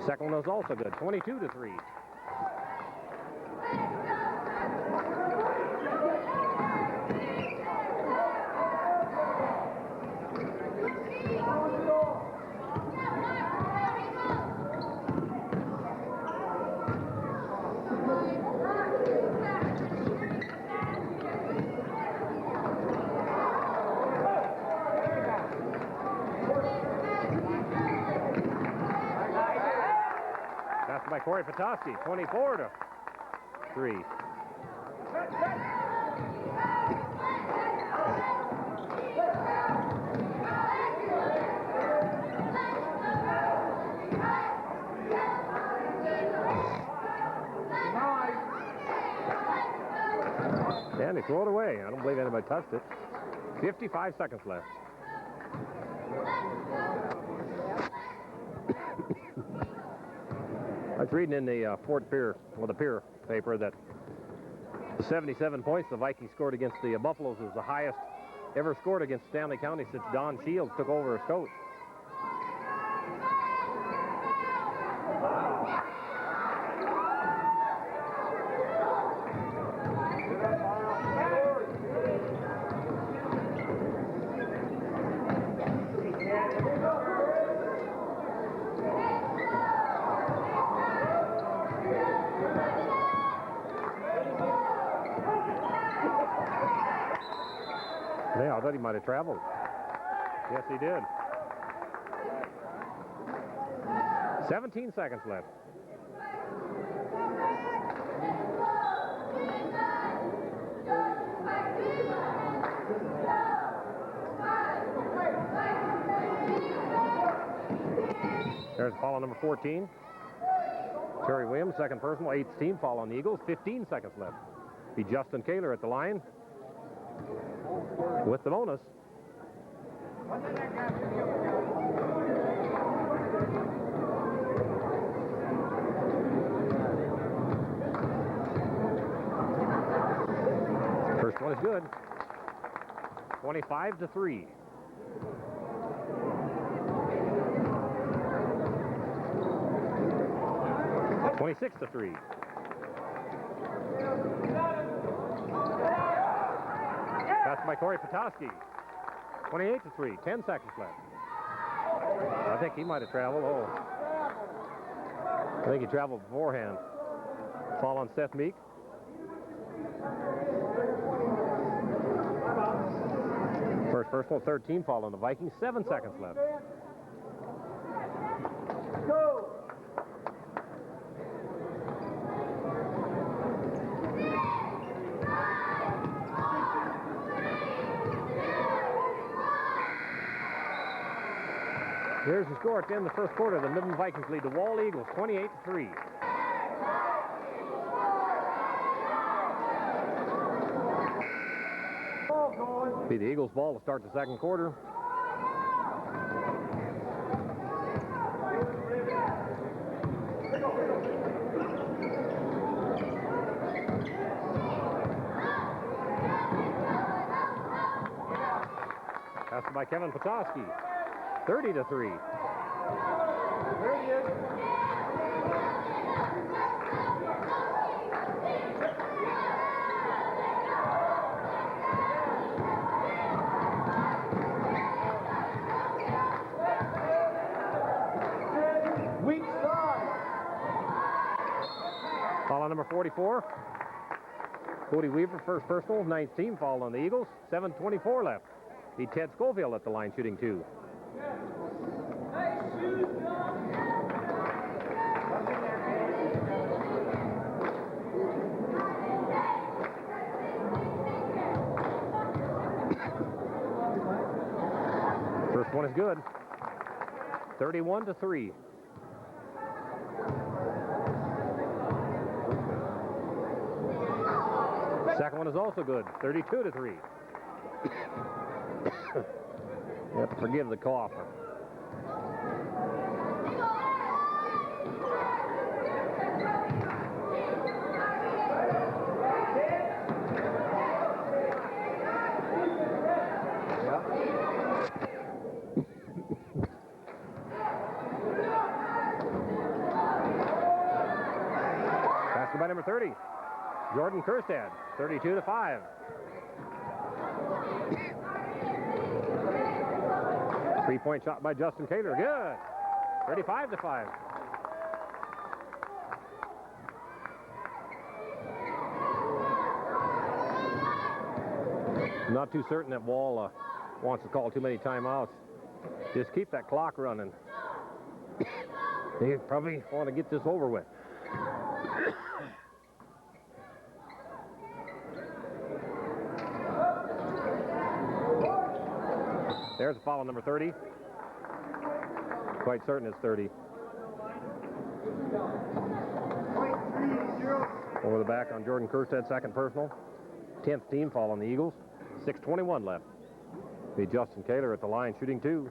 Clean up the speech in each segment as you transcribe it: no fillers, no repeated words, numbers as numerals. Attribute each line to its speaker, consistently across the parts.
Speaker 1: Second one was also good, 22-3. Passed by Corey Petoskey, 24-3. And they throw it away. I don't believe anybody touched it. 55 seconds left. I was reading in the Fort Pierre, well, the Pierre paper, that the 77 points the Vikings scored against the Buffaloes was the highest ever scored against Stanley County since Don Shields took over as coach. Yeah, I thought he might have traveled. Yes, he did. 17 seconds left. There's foul on number 14. Terry Williams, second personal, 8th team foul on the Eagles. 15 seconds left. Be Justin Kaler at the line with the bonus. First one is good. 25-3. (26-3). Passed by Corey Petoskey. 28-3. 10 seconds left. I think he might have traveled. Oh, I think he traveled beforehand. Fall on Seth Meek. First personal, 13 fall on the Vikings. 7 seconds left. Go. Here's the score at the end of the first quarter. The Midland Vikings lead the Wall Eagles 28-3. Be the Eagles' ball to start the second quarter. Passed by Kevin Petoskey. 30-3.
Speaker 2: Weak side.
Speaker 1: Foul on number 44. Cody Weaver, first personal, 9th team foul on the Eagles. 7:24 left. Be Ted Schofield at the line shooting 2. First one is good. 31-3. Second one is also good. 32-3. You have to forgive the cough. number 30, Jordan Kerstad, 32-5. Three-point shot by Justin Kaler, good. 35-5. Not too certain that Wall wants to call too many timeouts. Just keep that clock running. They probably want to get this over with. There's a foul on number 30. Quite certain it's 30. Over the back on Jordan Kerstad, second personal. 10th team foul on the Eagles. 6:21 left. Be Justin Kaler at the line shooting 2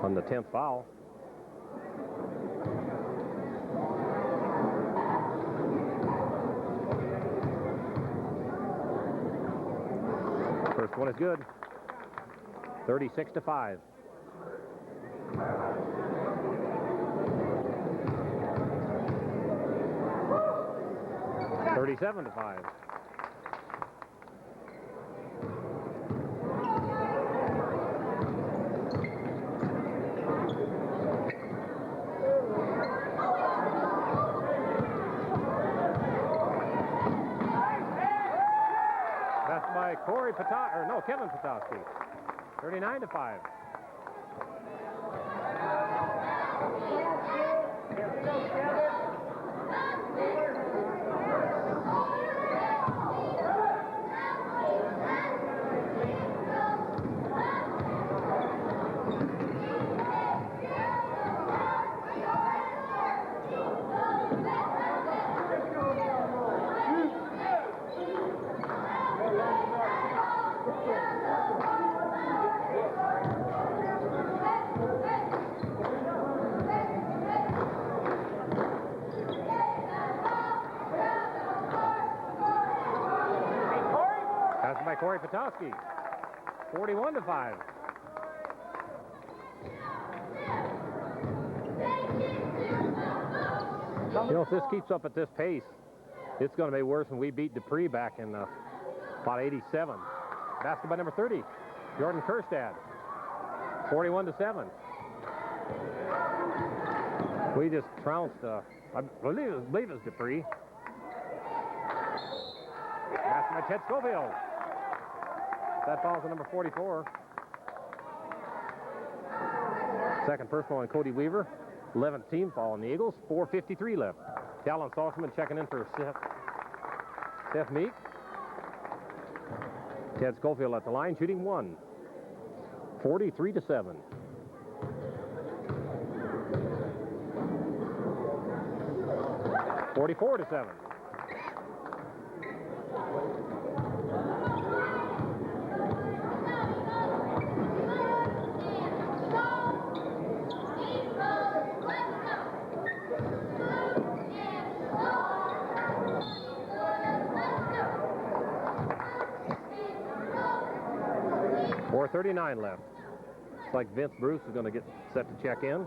Speaker 1: on the 10th foul. First one is good. 36-5. $37-5. That's by Kevin Petoskey. 39-5. Corey Petoskey, 41-5. You know, if this keeps up at this pace, it's going to be worse than we beat Dupree back in about 87. Basket by number 30, Jordan Kerstad, 41-7. We just trounced, I believe it was Dupree. Basket by Ted Schofield. That falls on number 44. Second personal on Cody Weaver. 11th team foul on the Eagles. 4:53 left. Talon Saltzman checking in for Seth Meek. Ted Schofield at the line, shooting 1. 43-7. $44-7. $4:39 left. Looks like Vince Bruce is going to get set to check in.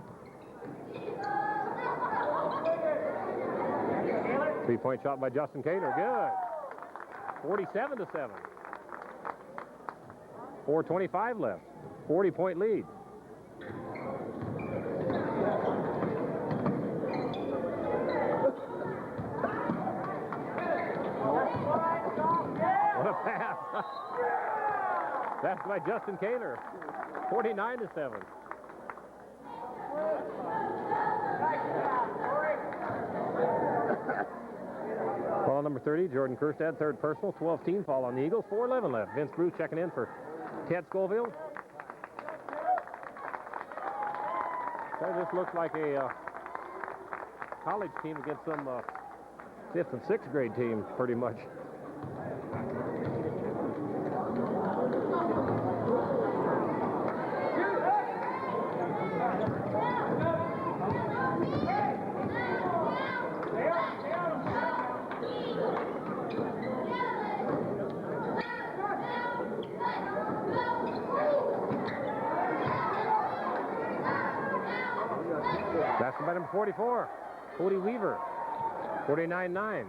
Speaker 1: Three-point shot by Justin Kaler. Good. 47-7. 4:25 left. 40-point lead. What a pass. That's by Justin Kaler. 49-7. Foul number 30, Jordan Kerstad, third personal, 12-team foul on the Eagles. 4:11 left. Vince Bruce checking in for Ted Schofield. That just looks like a college team against some 5th and 6th grade teams, pretty much. Basket by number 44, Cody Weaver. 49-9.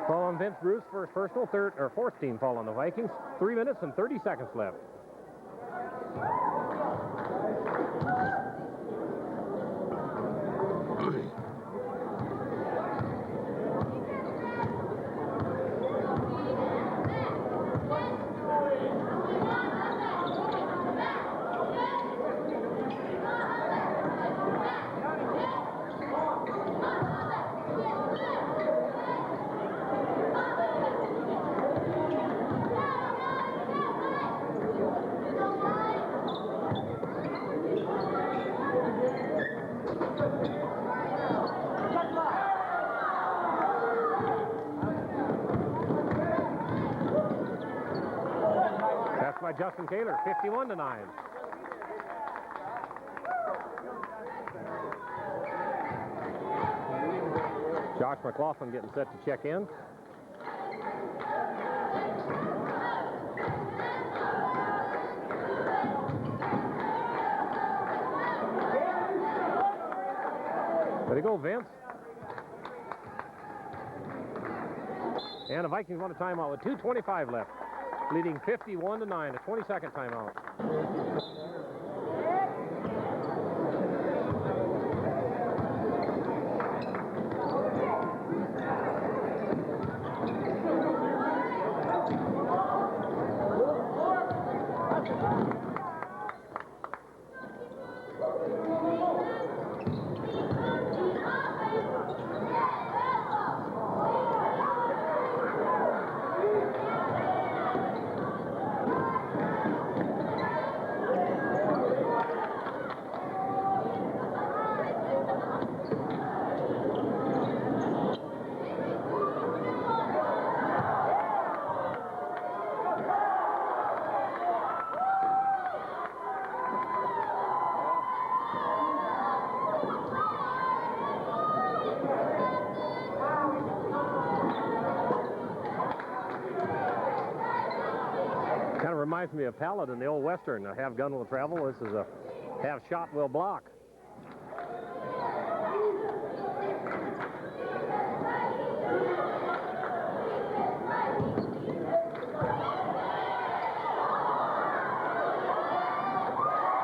Speaker 1: Fall on Vince Bruce, first personal, fourth team fall on the Vikings. 3 minutes and 30 seconds left. By Justin Taylor, 51-9. Josh McLaughlin getting set to check in. There you go, Vince. And the Vikings want a timeout with 2:25 left. Leading 51-9, a 20-second timeout. Reminds me of Paladin, the old Western. A half gun will travel. This is a half shot will block.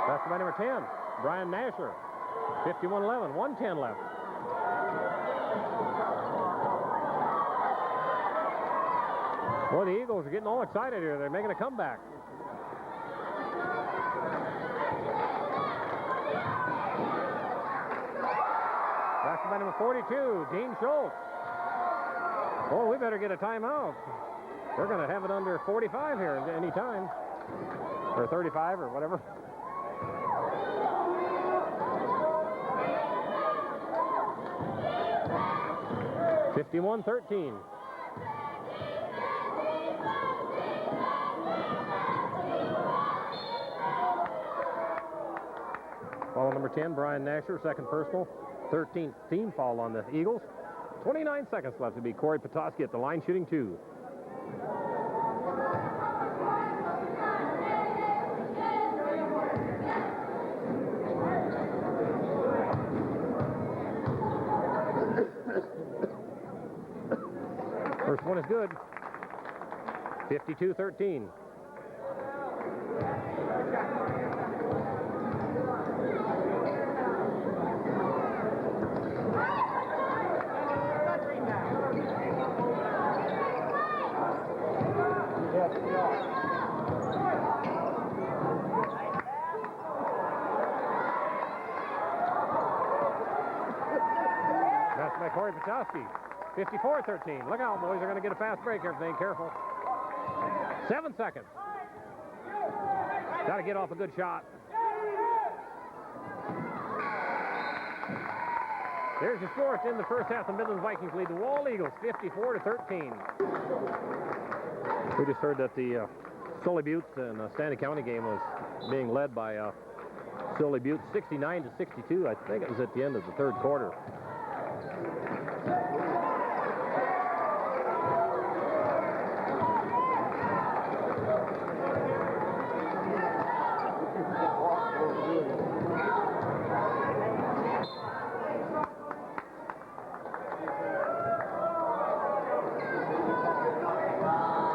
Speaker 1: That's by number 10, Brian Nasher. 51-11, 1:10 left. Boy, the Eagles are getting all excited here. They're making a comeback. That's by number 42, Dean Schultz. Oh, we better get a timeout. They're going to have it under 45 here at any time. Or 35 or whatever. (51-13). Foul number 10, Brian Nasher, second personal. 13th team foul on the Eagles. 29 seconds left to be Corey Petoskey at the line shooting 2. First one is good. 52-13. That's by Corey Petoskey. 54-13. Look out, boys. They're going to get a fast break. Everything careful. 7 seconds. Got to get off a good shot. There's your score. It's in the first half. The Midland Vikings lead the Wall Eagles 54-13. We just heard that the Sully Buttes and Stanley County game was being led by Silly Butte 69-62. I think it was at the end of the third quarter.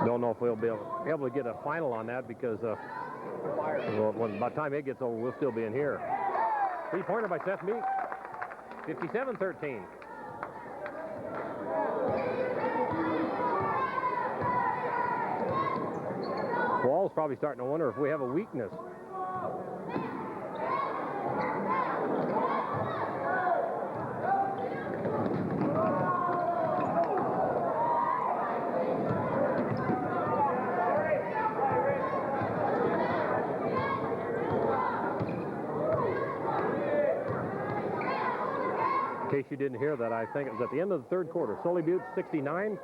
Speaker 1: Don't know if we'll be able to get a final on that because well, by the time it gets over, we'll still be in here. Three-pointer by Seth Meek, 57-13. Wall's probably starting to wonder if we have a weakness. In case you didn't hear that, I think it was at the end of the third quarter. Silly Butte 69,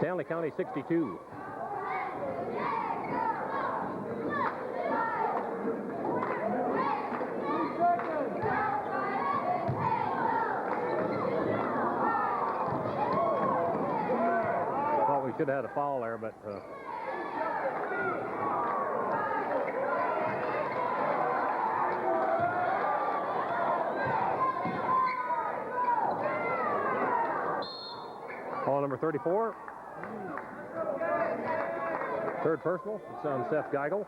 Speaker 1: Stanley County 62. Thought we should have had a foul there, but Ball number 34. Third personal. It's on Seth Geigel.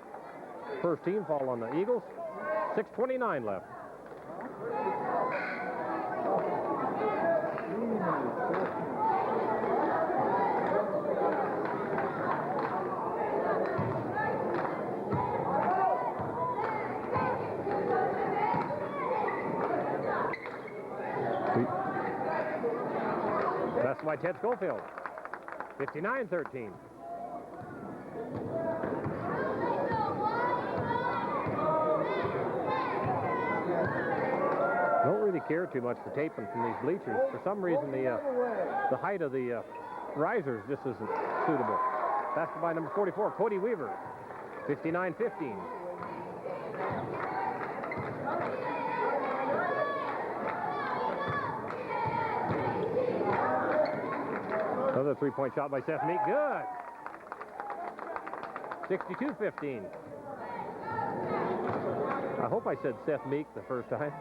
Speaker 1: First team foul on the Eagles. 6:29 left. That's by Ted Schofield. 59-13. Don't really care too much for taping from these bleachers. For some reason, the height of the risers just isn't suitable. That's by number 44, Cody Weaver. 59-15. Another three-point shot by Seth Meek. Good. 62-15. I hope I said Seth Meek the first time.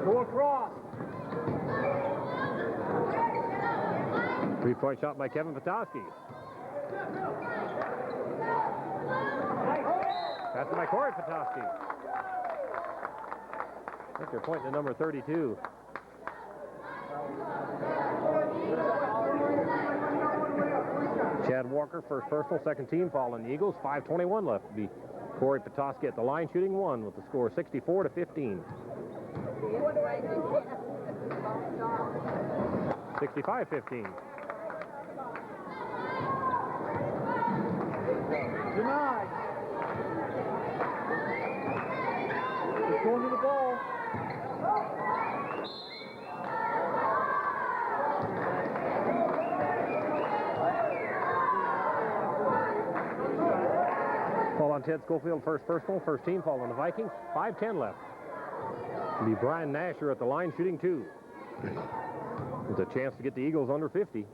Speaker 2: Go across.
Speaker 1: Three-point shot by Kevin Petoskey. That's by Corey Petoskey. I think they're pointing to number 32. Chad Walker, first personal, second team foul on the Eagles. 5:21 left to be Corey Petoskey at the line, shooting one with the score 64-15. 65-15.
Speaker 2: Denied. It's going to the ball.
Speaker 1: Fall on Ted Schofield, first personal, first team foul on the Vikings. 5:10 left. It'll be Brian Nasher at the line, shooting two. With a chance to get the Eagles under 50.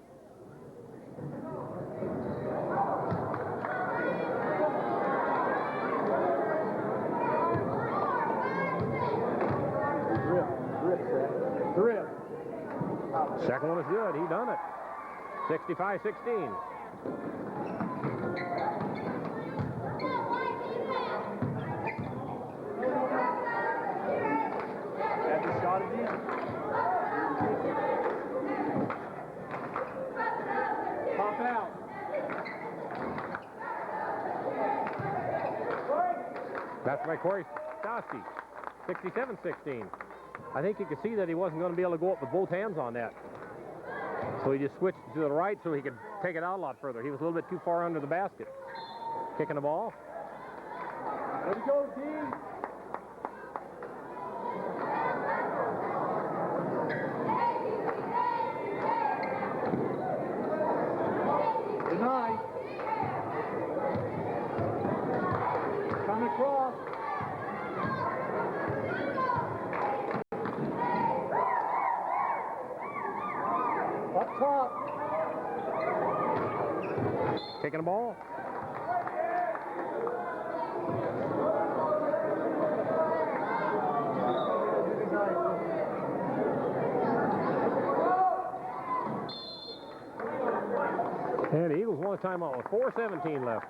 Speaker 2: Drip.
Speaker 1: Second one is good. He done it. 65-16.
Speaker 2: Had the shot again. Pop out.
Speaker 1: That's by Corey Stosky. 67-16. I think you could see that he wasn't going to be able to go up with both hands on that. So he just switched to the right so he could take it out a lot further. He was a little bit too far under the basket. Kicking the ball.
Speaker 2: There we go, team. Top.
Speaker 1: Kicking the ball. And the Eagles want a timeout with 4:17 left,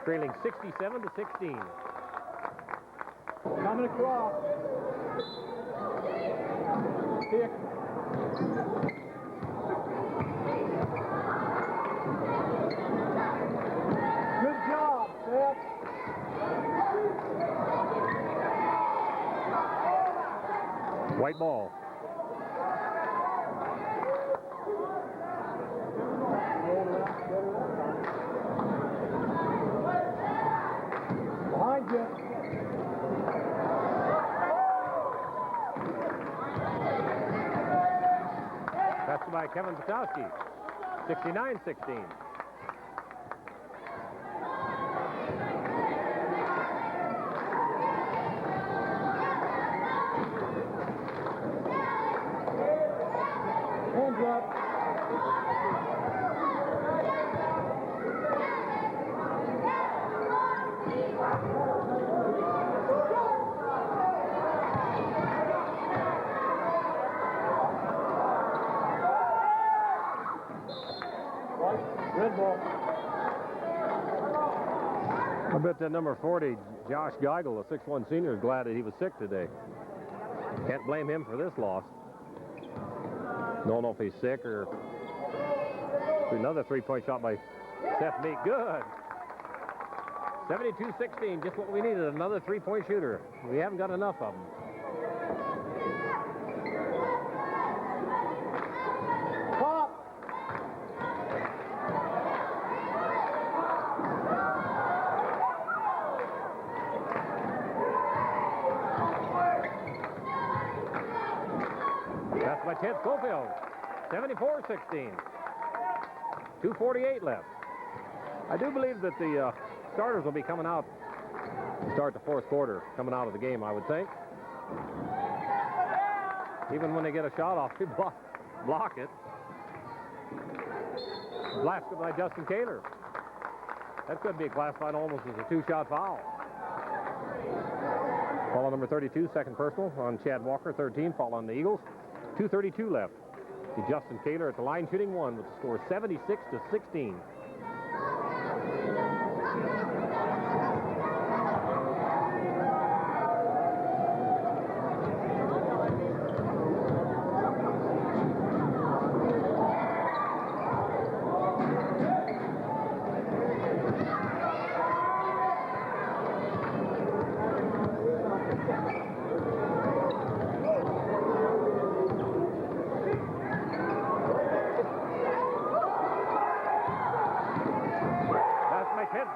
Speaker 1: trailing 67-16.
Speaker 2: Coming across. Kick. Good job, Seth.
Speaker 1: White ball.
Speaker 2: Behind you.
Speaker 1: Passed by Kevin Patowski. 69-16.
Speaker 2: Hands up. Red ball.
Speaker 1: I bet that number 40, Josh Geigel, a 6'1 senior, is glad that he was sick today. Can't blame him for this loss. Don't know if he's sick or... Another three-point shot by Seth Meek. Good. 72-16, just what we needed, another three-point shooter. We haven't got enough of them.
Speaker 2: Pop.
Speaker 1: That's by Ted Schofield. 74-16. 2:48 left. I do believe that the starters will be coming out to start the fourth quarter, coming out of the game, I would think. Even when they get a shot off, they block it. Blasted by Justin Kaler. That could be classified almost as a two-shot foul. Foul on number 32, second personal on Chad Walker, 13, foul on the Eagles. 2:32 left. See Justin Kaler at the line shooting one with the score 76-16.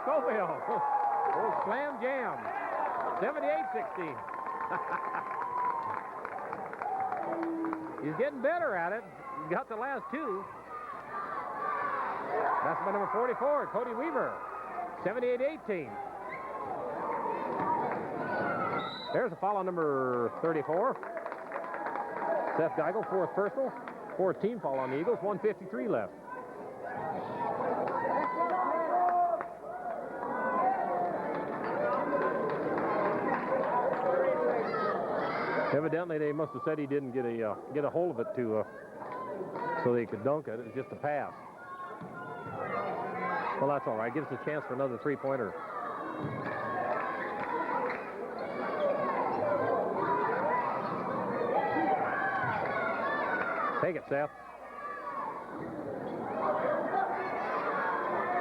Speaker 1: Schofield. Old slam jam. 78-16. He's getting better at it. He got the last two. That's by number 44, Cody Weaver. 78-18. There's a foul on number 34. Seth Geigel, fourth personal. Fourth team foul on the Eagles. 1:53 left. Evidently, they must have said he didn't get a hold of it so they could dunk it. It was just a pass. Well, that's all right. Gives us a chance for another three-pointer. Take it, Seth.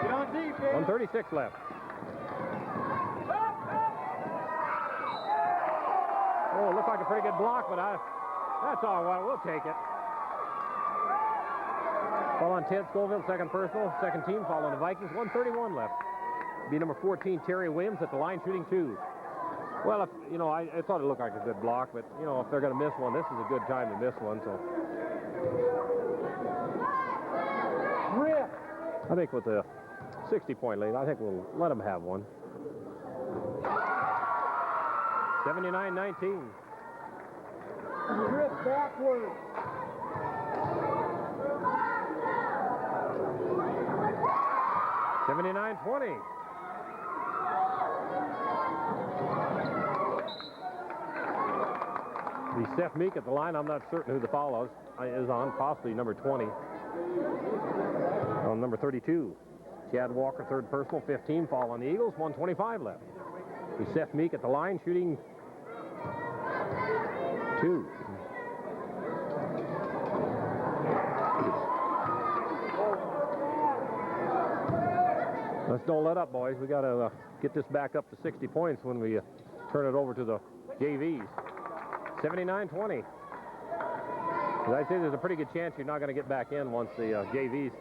Speaker 2: Get on defense.
Speaker 1: 1:36 left. Oh, it looked like a pretty good block, but that's all right. We'll take it. Foul on Ted Scoville, second personal, second team foul on the Vikings. 1:31 left. Be number 14, Terry Williams, at the line shooting two. Well, if, you know, I thought it looked like a good block, but, you know, if they're going to miss one, this is a good time to miss one, so.
Speaker 2: Rip.
Speaker 1: I think with the 60-point lead, I think we'll let them have one. 79-19.
Speaker 2: Rip backward.
Speaker 1: 79-20. The Seth Meek at the line. I'm not certain who the foul is on, possibly number 20. On number 32. Chad Walker, third personal, 15 foul on the Eagles, 1:25 left. The Seth Meek at the line, shooting 2. Let's don't let up, boys. We got to get this back up to 60 points when we turn it over to the JVs. 79-20. As I say, there's a pretty good chance you're not going to get back in once the JVs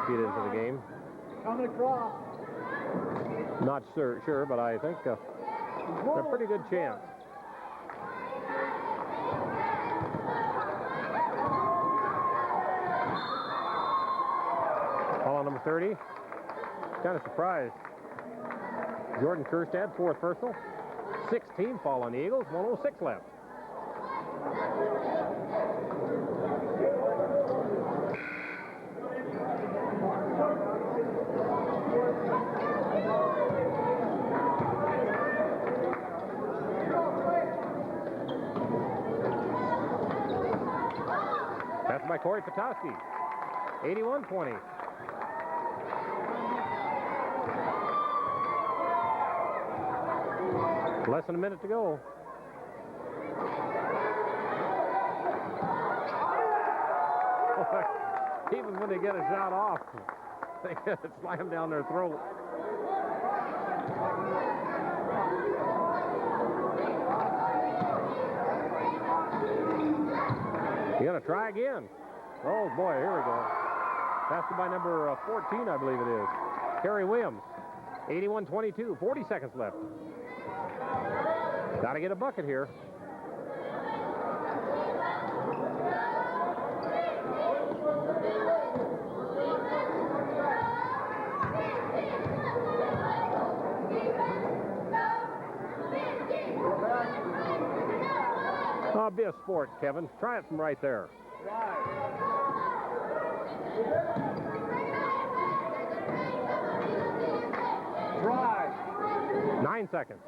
Speaker 1: get into the game.
Speaker 2: Coming across.
Speaker 1: Not sure, but I think a pretty good chance. Ball on number 30. Kind of surprised. Jordan Kerstad, fourth personal. 16 foul on the Eagles, 1:06 left. That's by Corey Petoskey. 81-20. Less than a minute to go. Even when they get a shot off, they get it slammed down their throat. You gonna try again? Oh boy, here we go. Passed by number 14, I believe it is. Kerry Williams. 81-22, 40 seconds left. Got to get a bucket here. Oh, be a sport, Kevin. Try it from right there.
Speaker 2: Drive.
Speaker 1: 9 seconds.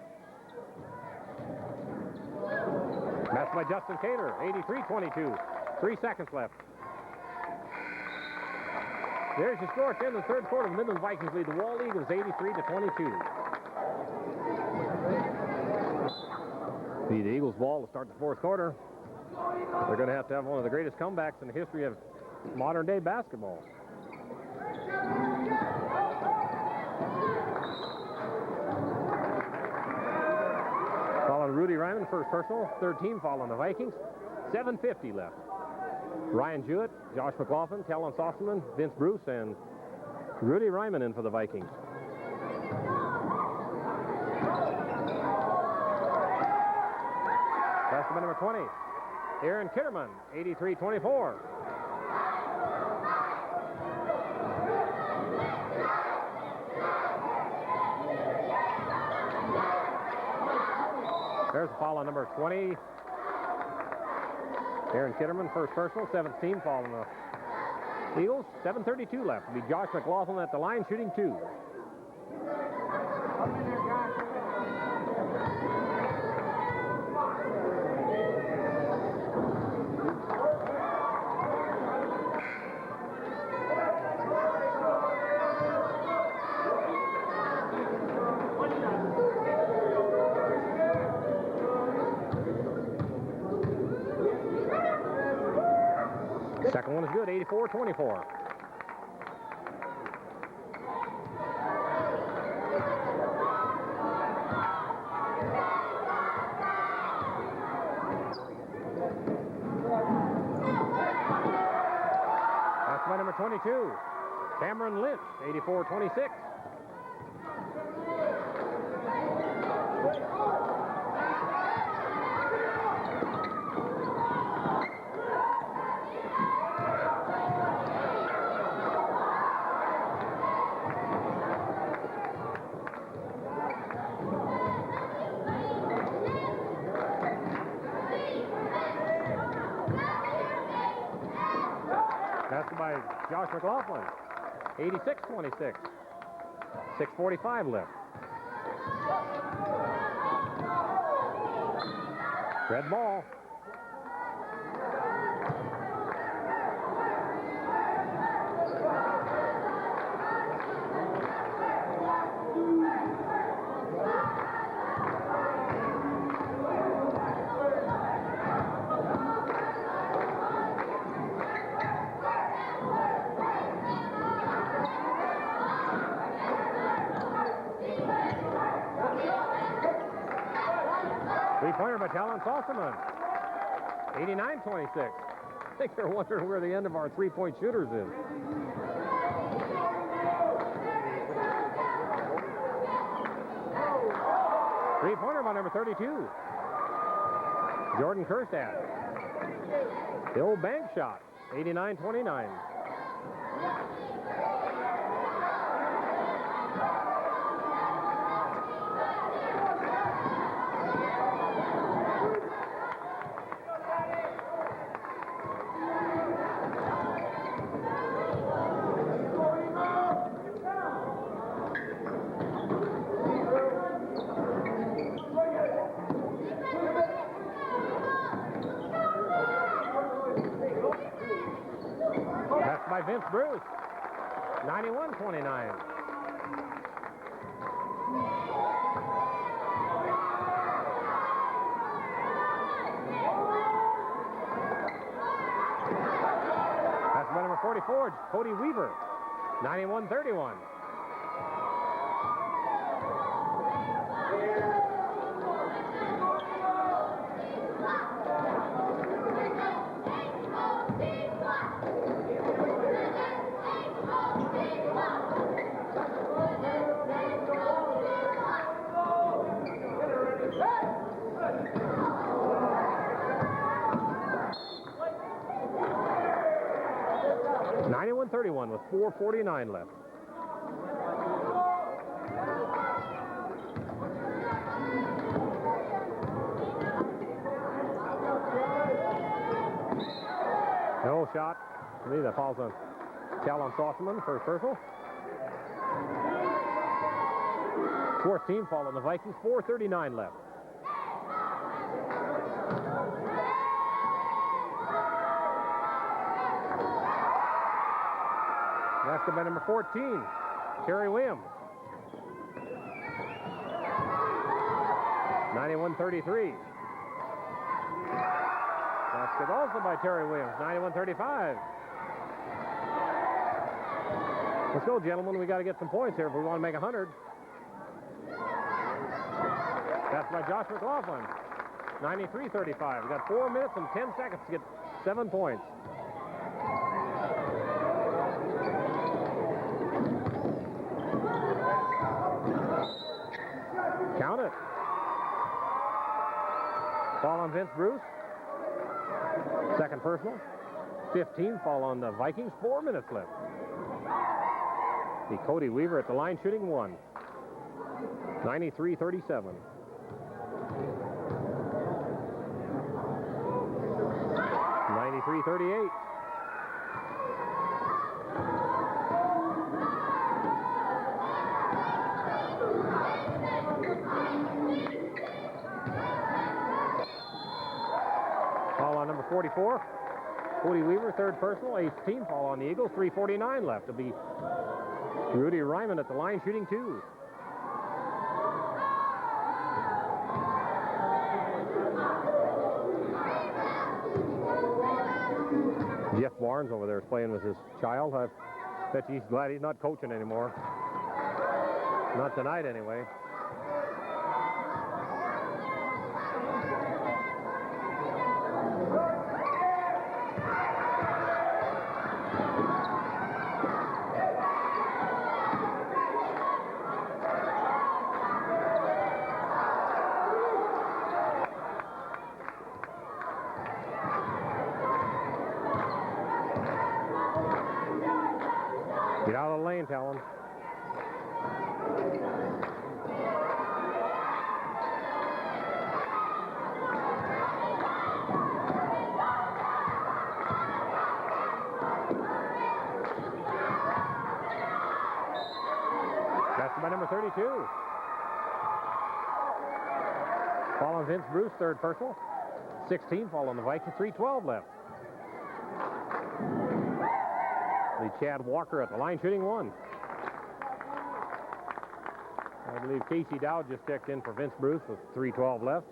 Speaker 1: That's by Justin Cater, 83-22. 3 seconds left. There's your score at the end of the third quarter. The Midland Vikings lead the Wall Eagles 83-22. The Eagles ball to start the fourth quarter. They're going to have one of the greatest comebacks in the history of modern day basketball. Following Rudy Ryman, first personal, third team foul on the Vikings. 7:50 left. Ryan Jewett, Josh McLaughlin, Talon Sosserman, Vince Bruce, and Rudy Ryman in for the Vikings. That's by number 20, Aaron Kitterman, 83-24. There's a foul on number 20. Aaron Kitterman, first personal, 17 foul on the Eagles. 7:32 left. It'll be Josh McLaughlin at the line, shooting 2. Second one is good, 84-24. That's by number 22, Cameron Lynch, 84-26. By Josh McLaughlin. 86-26. 6:45 left. Red ball. Three-pointer by Talon Sossaman. 89-26. I think they're wondering where the end of our three-point shooters is. Three-pointer by number 32. Jordan Kerstad. The old bank shot. 89-29. By Vince Bruce, 91-29. That's by number 44, Cody Weaver, 91-31. With 4:49 left. No shot. To me, that falls on Talon Sossaman, first personal. Fourth team fall on the Vikings. 4:39 left. Basket by number 14, Terry Williams. 91-33. Basket also by Terry Williams, 91-35. Let's go, gentlemen. We got to get some points here if we want to make 100. That's by Josh McLaughlin, 93-35. We got 4 minutes and 10 seconds to get 7 points. Count it. Fall on Vince Bruce. Second personal. 15 fall on the Vikings. 4 minutes left. The Cody Weaver at the line shooting 1. 93-37. .93-38. Foul on number 44. Cody Weaver, third personal. Ace team foul on the Eagles. 3:49 left. It'll be Rudy Ryman at the line shooting 2. Jeff Barnes over there is playing with his child. I bet he's glad he's not coaching anymore. Not tonight, anyway. Get out of the lane, Talon. number 32. Fall on Vince Bruce, third personal. 16 fall on the Vikings, 3:12 left. The Chad Walker at the line shooting one. I believe Casey Dowd just checked in for Vince Bruce with 3:12 left.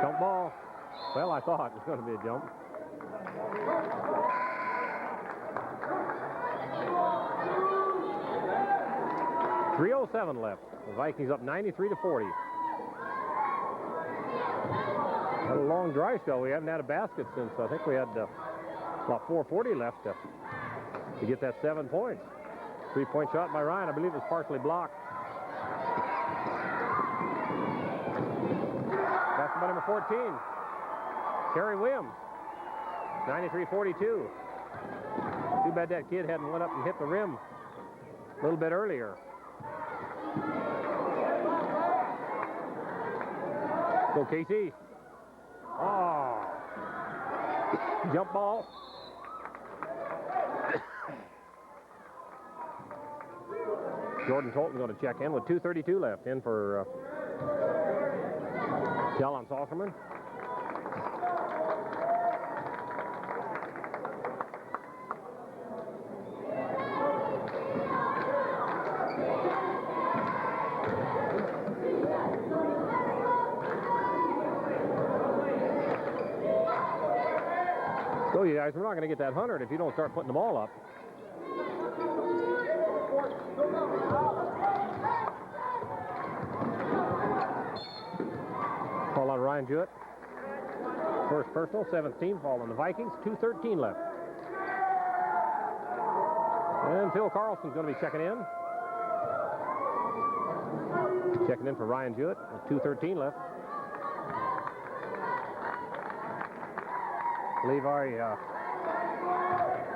Speaker 1: Jump ball. Well, I thought it was going to be a jump. .307 left. The Vikings up 93-40. Had a long dry spell. We haven't had a basket since I think we had about 4:40 left to get that 7 points. 3-point shot by Ryan. I believe it was partially blocked. Basket by number 14. Terry Williams. 93-42. Too bad that kid hadn't went up and hit the rim a little bit earlier. Go Casey. Oh. Jump ball. Jordan Tolton going to check in with 2:32 left. In for Kellen Salterman. So you guys, we're not going to get that 100 if you don't start putting the ball up. Call on Ryan Jewett. First personal, 17 fall on the Vikings, 2:13 left. And Phil Carlson's going to be checking in. Checking in for Ryan Jewett with 2:13 left. Levi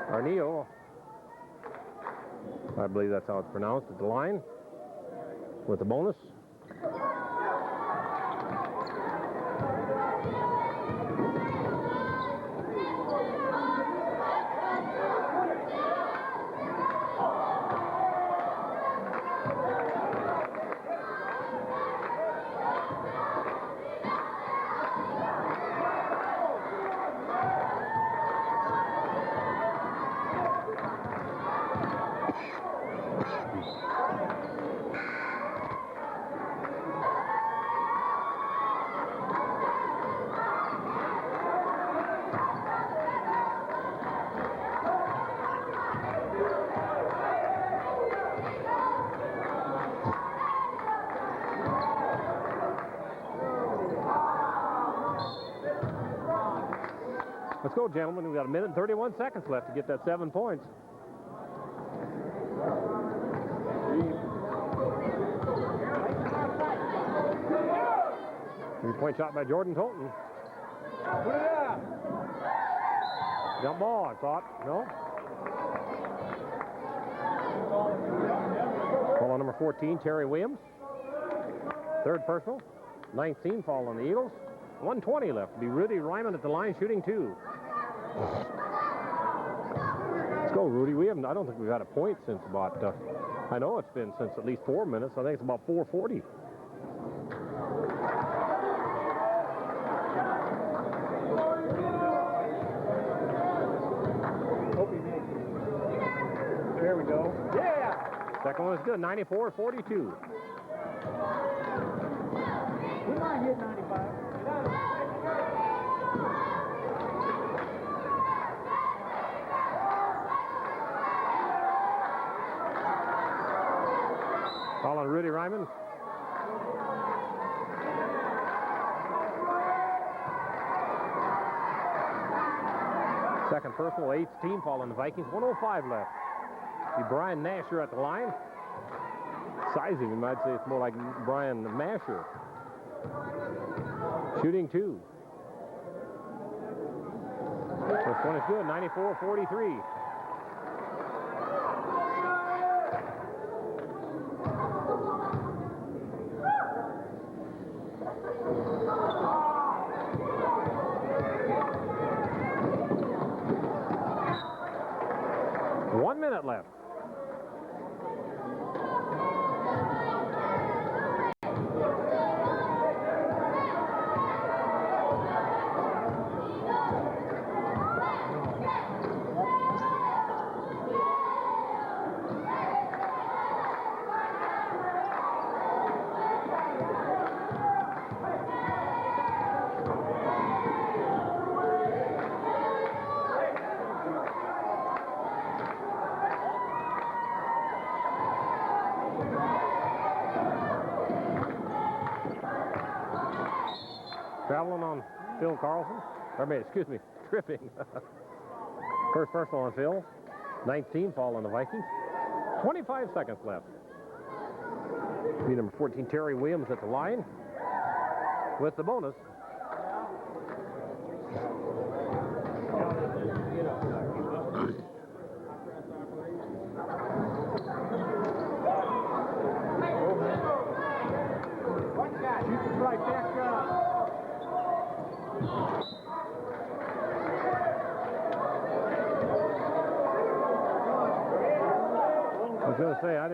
Speaker 1: Arneo, I believe that's how it's pronounced, at the line with the bonus. Let's go, gentlemen. We've got 1 minute and 31 seconds left to get that 7 points. Three-point shot by Jordan Tolton.
Speaker 2: Put it out.
Speaker 1: Jump ball, I thought. No? Ball on number 14, Terry Williams. Third personal. 19 fall on the Eagles. 1:20 left. Be Rudy Ryman at the line shooting two. Let's go, Rudy. I don't think we've had a point since about, I know it's been since at least 4 minutes. I think it's about 4:40.
Speaker 2: Hope he makes it. There we go. Yeah!
Speaker 1: Second one is good, 94-42.
Speaker 2: We might hit 95.
Speaker 1: Call on Rudy Ryman. Second personal, 18 fall on the Vikings, 1:05 left. See Brian Nasher at the line. Sizing, you might say it's more like Brian Masher. Shooting two. First one is good, 94-43. 1 minute left. Traveling on Phil Carlson. Excuse me, tripping. First personal on Phil. 19 fall on the Vikings. 25 seconds left. Be number 14, Terry Williams at the line with the bonus.
Speaker 2: Right back up.
Speaker 1: I was going to say I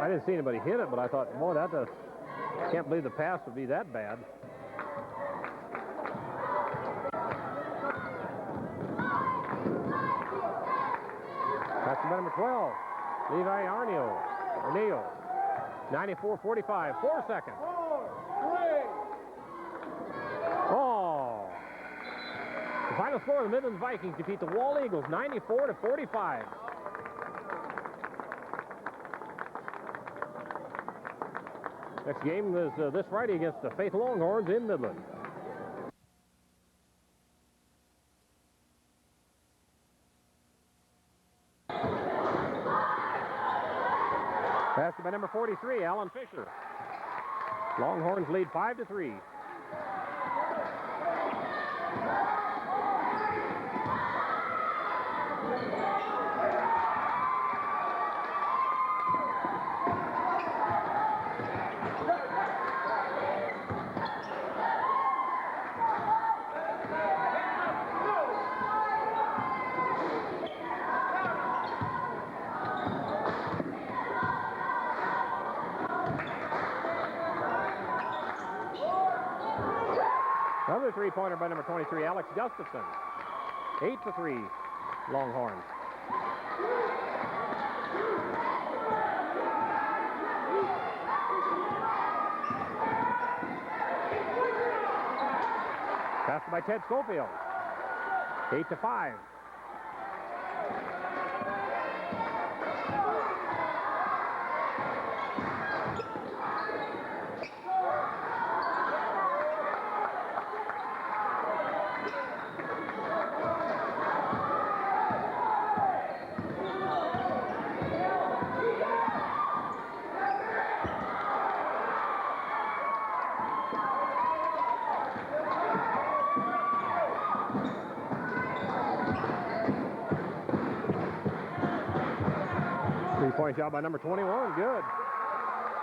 Speaker 1: didn't see anybody hit it, but I thought, boy, can't believe the pass would be that bad. That's number 12, Levi O'Neill. 94-45, 4 seconds.
Speaker 2: 4, 3.
Speaker 1: Oh! The final score of the Midlands Vikings defeat the Wall Eagles, 94-45. Next game is this Friday against the Faith Longhorns in Midland. Passed by number 43, Alan Fisher. Longhorns lead 5-3. Another three-pointer by number 23, Alex Gustafson. 8-3, Longhorns. Passed by Ted Schofield. 8-5. Three-point shot by number 21, good.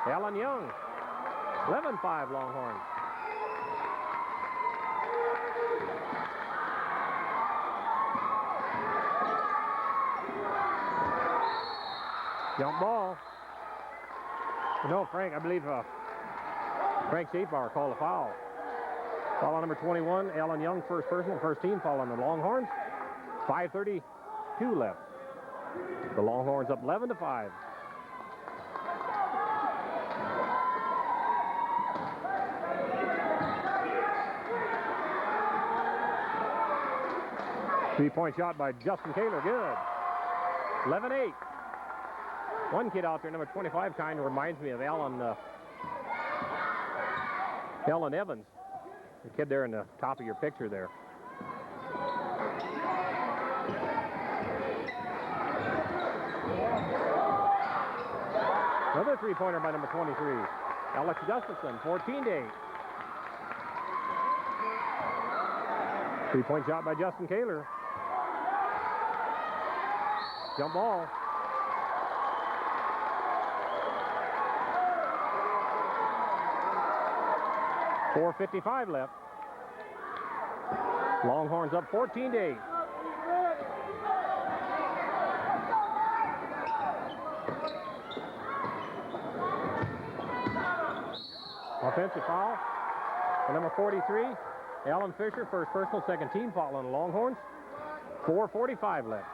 Speaker 1: Alan Young, 11-5 Longhorns. Jump ball. No, Frank, I believe Frank Schaefbauer called a foul. Foul on number 21, Alan Young, first personal, first team foul on the Longhorns. 5:32 left. The Longhorns up 11-5. Three-point shot by Justin Kaler, good. 11-8. One kid out there, number 25, kind of reminds me of Alan Evans, the kid there in the top of your picture there. Another three-pointer by number 23, Alex Gustafson, 14-8. Three-point shot by Justin Kaler. Jump ball. .455 left. Longhorns up 14-8. Offensive foul. And number 43, Alan Fisher, first personal, second team foul on the Longhorns. 4:45 left.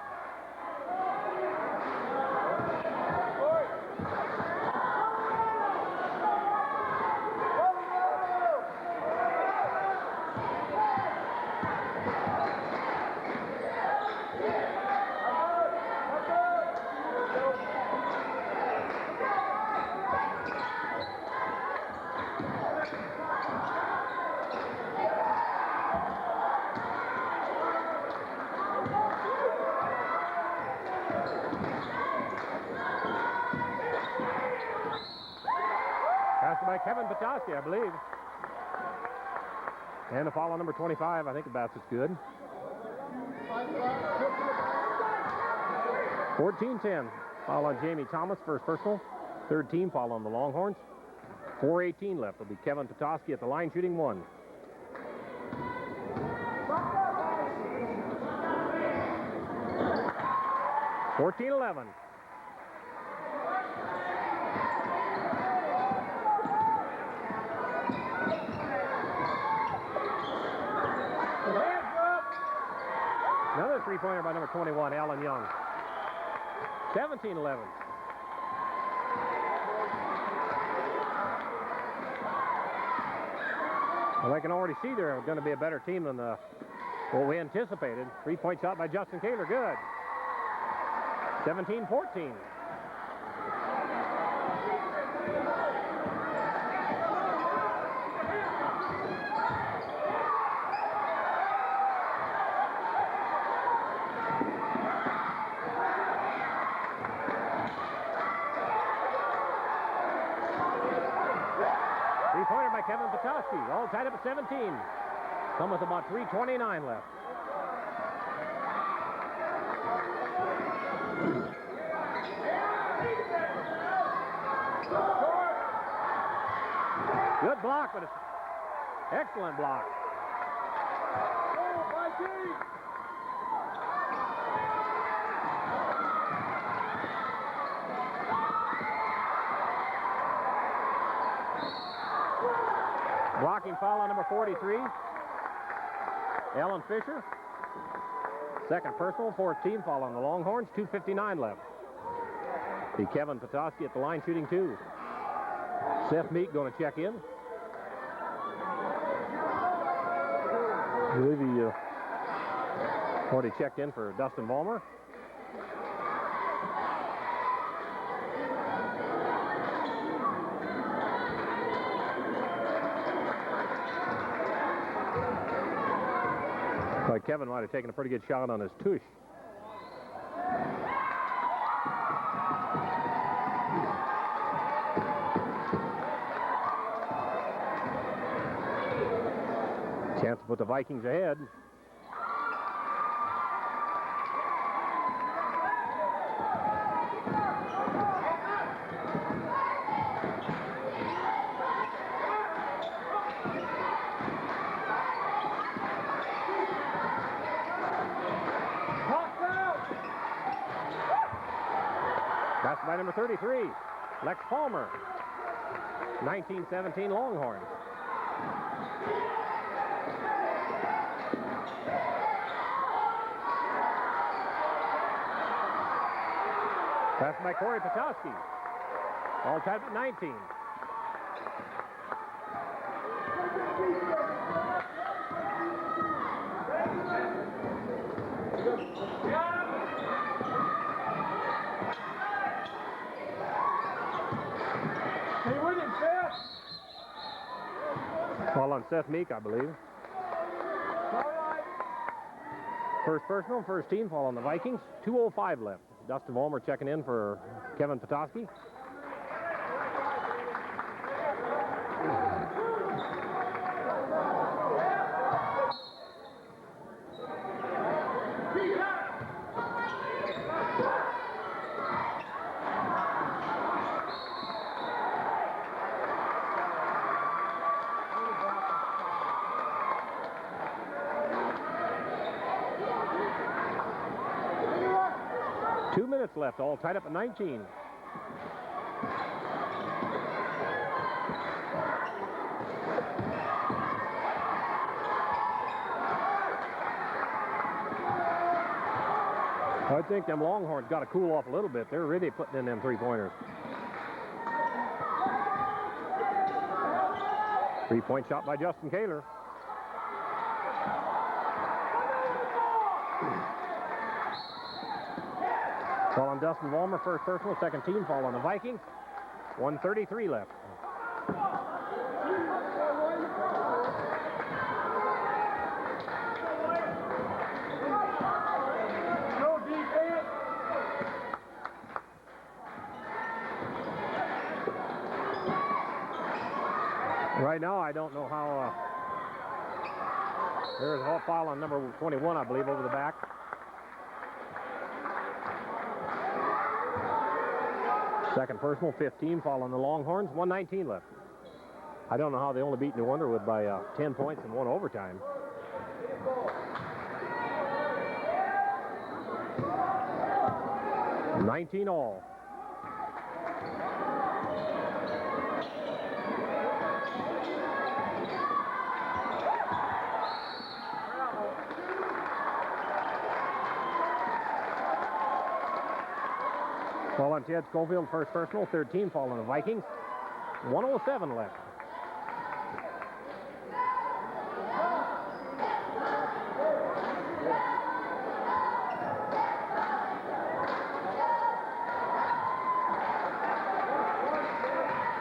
Speaker 1: Passed by Kevin Petoskey, I believe. And a foul on number 25. I think the basket's good. 14-10. Foul on Jamie Thomas, first personal. Third team foul on the Longhorns. 4:18 left. It'll be Kevin Petoskey at the line shooting one. (14-11). Another three-pointer by number 21, Alan Young. 17-11. Well, I can already see they're going to be a better team than what we anticipated. Three-point shot by Justin Kaler, good. 17-14. Three-pointer by Kevin Petoskey, all tied up at 17. Come with about 3:29 left. Good block, but it's excellent block. Blocking foul on number 43, Alan Fisher. Second personal, fourth team foul on the Longhorns. 2:59 left. Be Kevin Petoskey at the line shooting two. Seth Meek going to check in. I believe he already checked in for Dustin Vollmer. Like Kevin might have taken a pretty good shot on his tush. Chance to put the Vikings ahead. That's by number 33, Lex Palmer. 1917 Longhorns. Passed by Corey Petoskey. All tied at 19. Ball on Seth Meek, I believe. First personal, first team foul on the Vikings. 2:05 left. Dustin Vollmer checking in for Kevin Petoskey. Left, all tied up at 19. 2 minutes I think them Longhorns got to cool off a little bit. They're really putting in them three-pointers. 3-point shot by Justin Kaler. Foul on Dustin Vollmer, first personal, second team foul on the Vikings. 1:33 left. Right now, I don't know how. There's a foul on number 21, I believe, over the back. Second personal, 15, foul on the Longhorns, 1:19 left. I don't know how they only beat New Underwood by 10 points in one overtime. $19-all. Foul on Ted Schofield, first personal, third team foul on the Vikings. 1:07 left.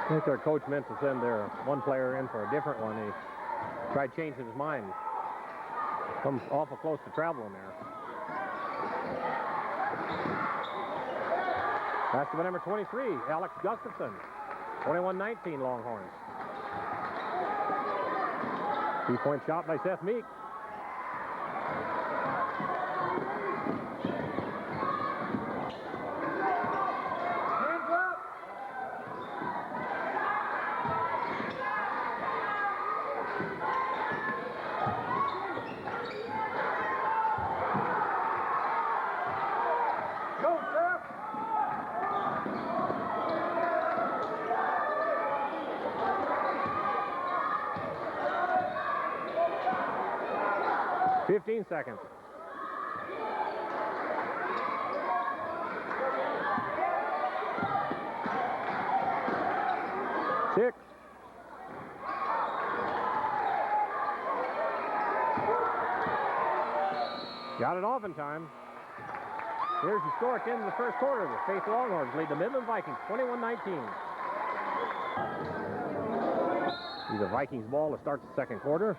Speaker 1: I think their coach meant to send their one player in for a different one. He tried changing his mind. Comes awful close to traveling there. That's by number 23, Alex Gustafson. 21-19 Longhorns. 3-point shot by Seth Meek.
Speaker 2: Hands up! Go, Seth!
Speaker 1: Fifteen seconds. Six. Got it off in time. Here's the score at the end of the first quarter. The Faith Longhorns lead the Midland Vikings 21-19. The Vikings ball to start the second quarter.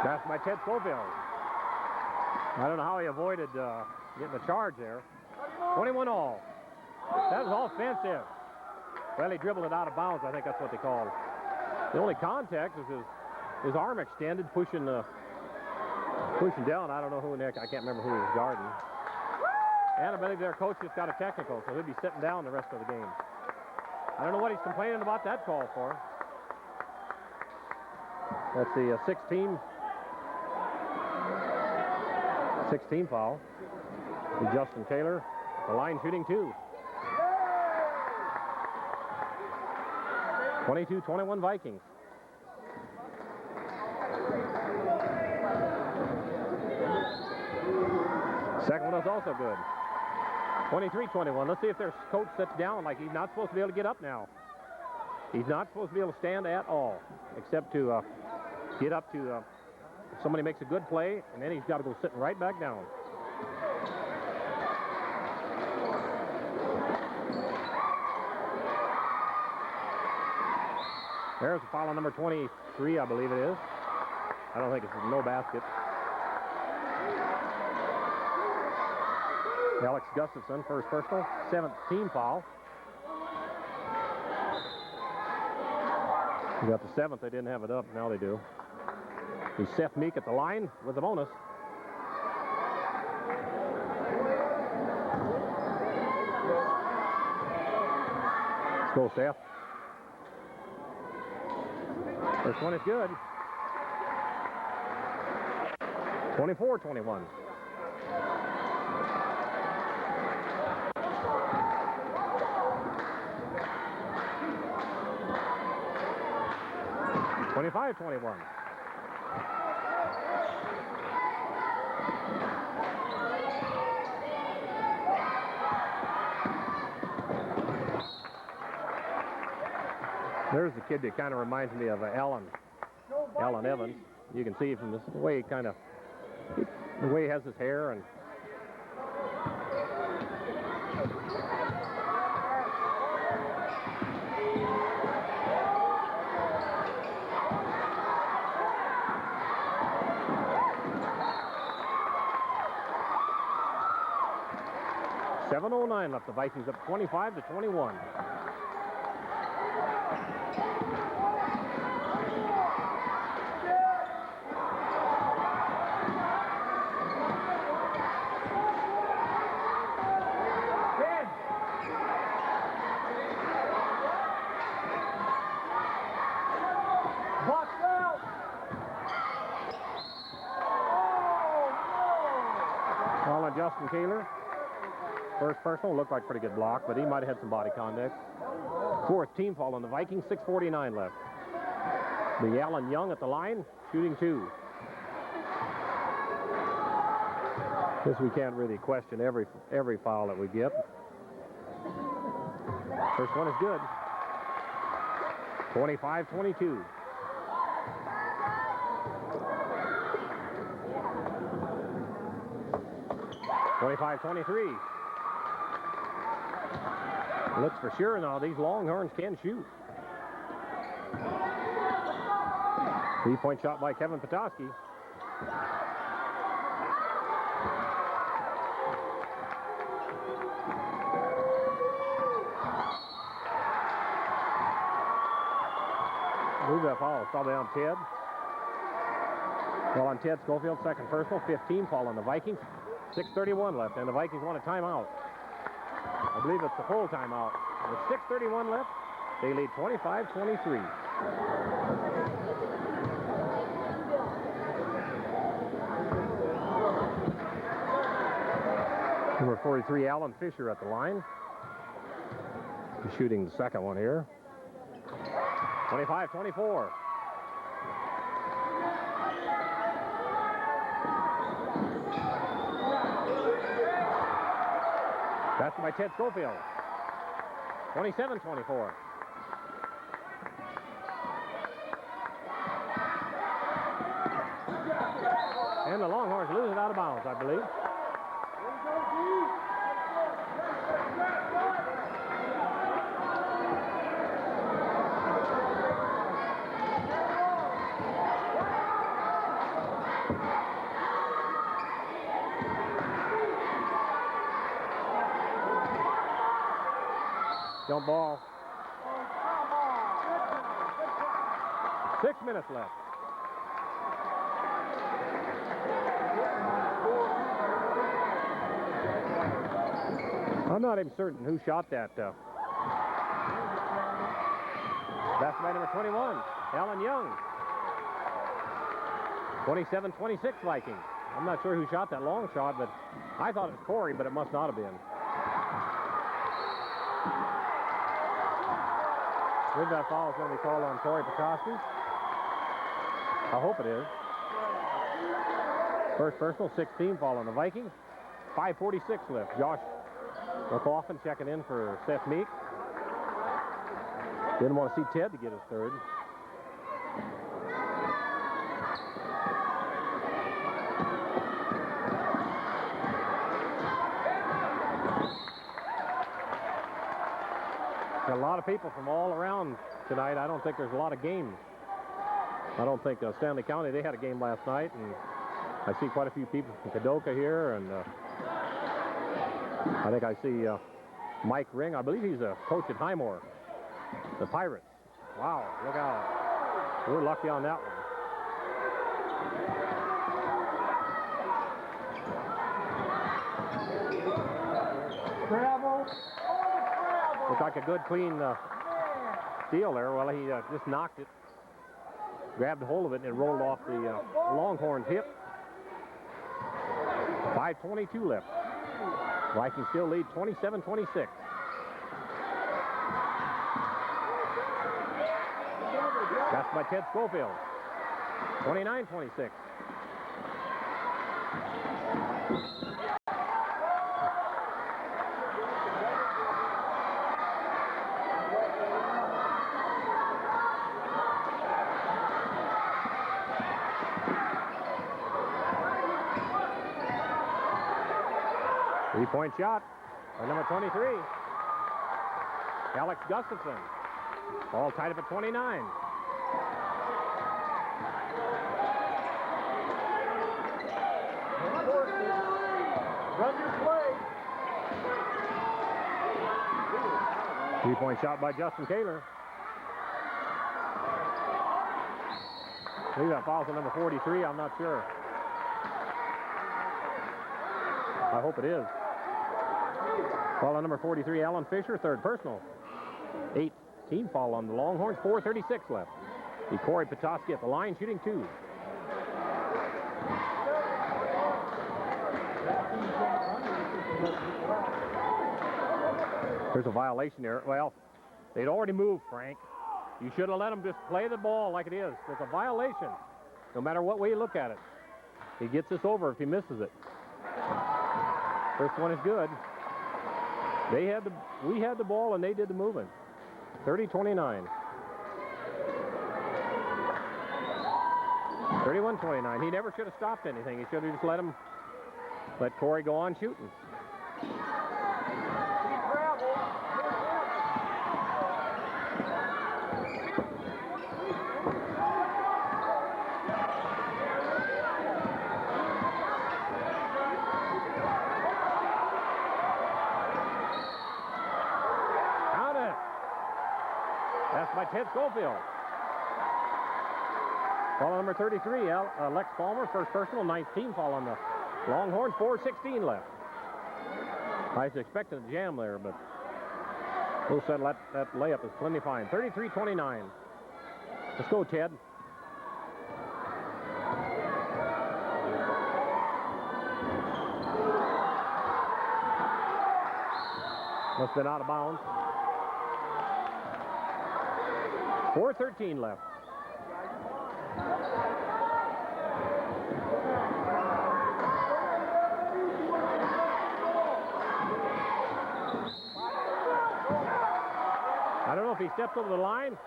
Speaker 1: That's by Ted Schofield. I don't know how he avoided getting the charge there. 21-all. That was offensive. Well, he dribbled it out of bounds. I think that's what they called it. The only contact is his arm extended, pushing down. I don't know who Nick. I can't remember who he was guarding. And I believe their coach just got a technical, so he'll be sitting down the rest of the game. I don't know what he's complaining about that call for. That's the 16 foul. And Justin Taylor, the line shooting two. 22-21 Vikings. Second one is also good. 23-21. Let's see if their coach sits down like he's not supposed to be able to get up now. He's not supposed to be able to stand at all, except to get up to somebody makes a good play, and then he's got to go sitting right back down. There's a foul on number 23, I believe it is. I don't think it's no basket. Alex Gustafson, first personal, 7th team foul. We got the 7th, they didn't have it up, now they do. He's Seth Meek at the line with the bonus. Let's go, Seth. First one is good. 24-21. 25-21. There's the kid that kind of reminds me of Alan Evans. You can see from this way the way he has his hair and .709 left. The Vikings up 25-21. Justin Kaler. First personal, looked like pretty good block, but he might have had some body contact. Fourth team foul on the Vikings, 6:49 left. The Allen Young at the line, shooting 2. Guess we can't really question every foul that we get. First one is good. 25-22. .23. Looks for sure now these Longhorns can shoot. 3-point shot by Kevin Petoskey. Move that foul, probably on Ted. Well, on Ted Schofield, second personal, 15 foul on the Vikings. 6:31 left, and the Vikings want a timeout. I believe it's a full timeout. With 6:31 left, they lead 25-23. Number 43, Alan Fisher at the line. He's shooting the second one here. 25-24. That's by Ted Schofield. 27-24. And the Longhorns lose it out of bounds, I believe. Jump ball. 6 minutes left. I'm not even certain who shot that. That's by number 21, Alan Young. 27-26 Vikings. I'm not sure who shot that long shot, but I thought it was Corey, but it must not have been. I believe that foul is going to be called on Corey Petoskey. I hope it is. First personal, 16 foul on the Vikings. 5:46 left. Josh McLaughlin checking in for Seth Meek. Didn't want to see Ted to get his third. Got a lot of people from all around tonight. I don't think there's a lot of games. I don't think Stanley County, they had a game last night, and I see quite a few people from Kadoka here, and I think I see Mike Ring. I believe he's a coach at Highmore, the Pirates. Wow, look out. We're lucky on that one.
Speaker 2: Travel.
Speaker 1: Looked like a good, clean steal there. Well, he just knocked it, grabbed a hold of it, and it rolled off the Longhorn's hip. 5:22 left. Vikings still lead 27-26. That's That's by Ted Schofield. 29-26. Three-point shot by number 23, Alex Gustafson. All tied up at 29.
Speaker 2: Run your play.
Speaker 1: Three-point shot by Justin Kaler. I believe that fouls on number 43. I'm not sure. I hope it is. Foul on number 43, Alan Fisher, third personal. 8-team foul on the Longhorns, 4:36 left. The Corey Petoskey at the line, shooting 2. There's a violation there. Well, they'd already moved, Frank. You should have let them just play the ball like it is. There's a violation, no matter what way you look at it. He gets this over if he misses it. First one is good. We had the ball and they did the moving. 30-29. 31-29. He never should have stopped anything. He should have just let Corey go on shooting. That's by Ted Schofield. Foul on number 33, Lex Palmer, first personal, 19 foul on the Longhorns, 4:16 left. I was expecting a jam there, but Will said that layup is plenty fine. 33-29. Let's go, Ted. Must have been out of bounds. 4:13 left. I don't know if he steps over the line.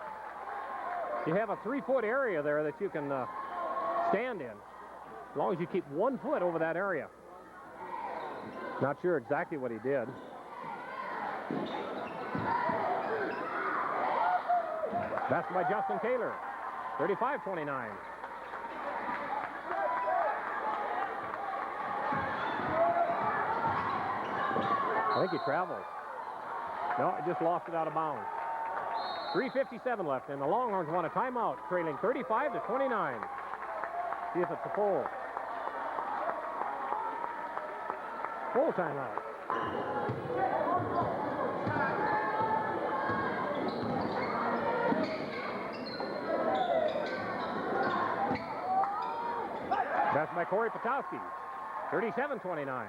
Speaker 1: You have a 3-foot area there that you can stand in, as long as you keep 1 foot over that area. Not sure exactly what he did. Basket by Justin Kaler, 35-29. I think he traveled. No, he just lost it out of bounds. 3:57 left, and the Longhorns want a timeout, trailing 35-29. See if it's a full timeout. That's by Corey Petoskey, 37-29.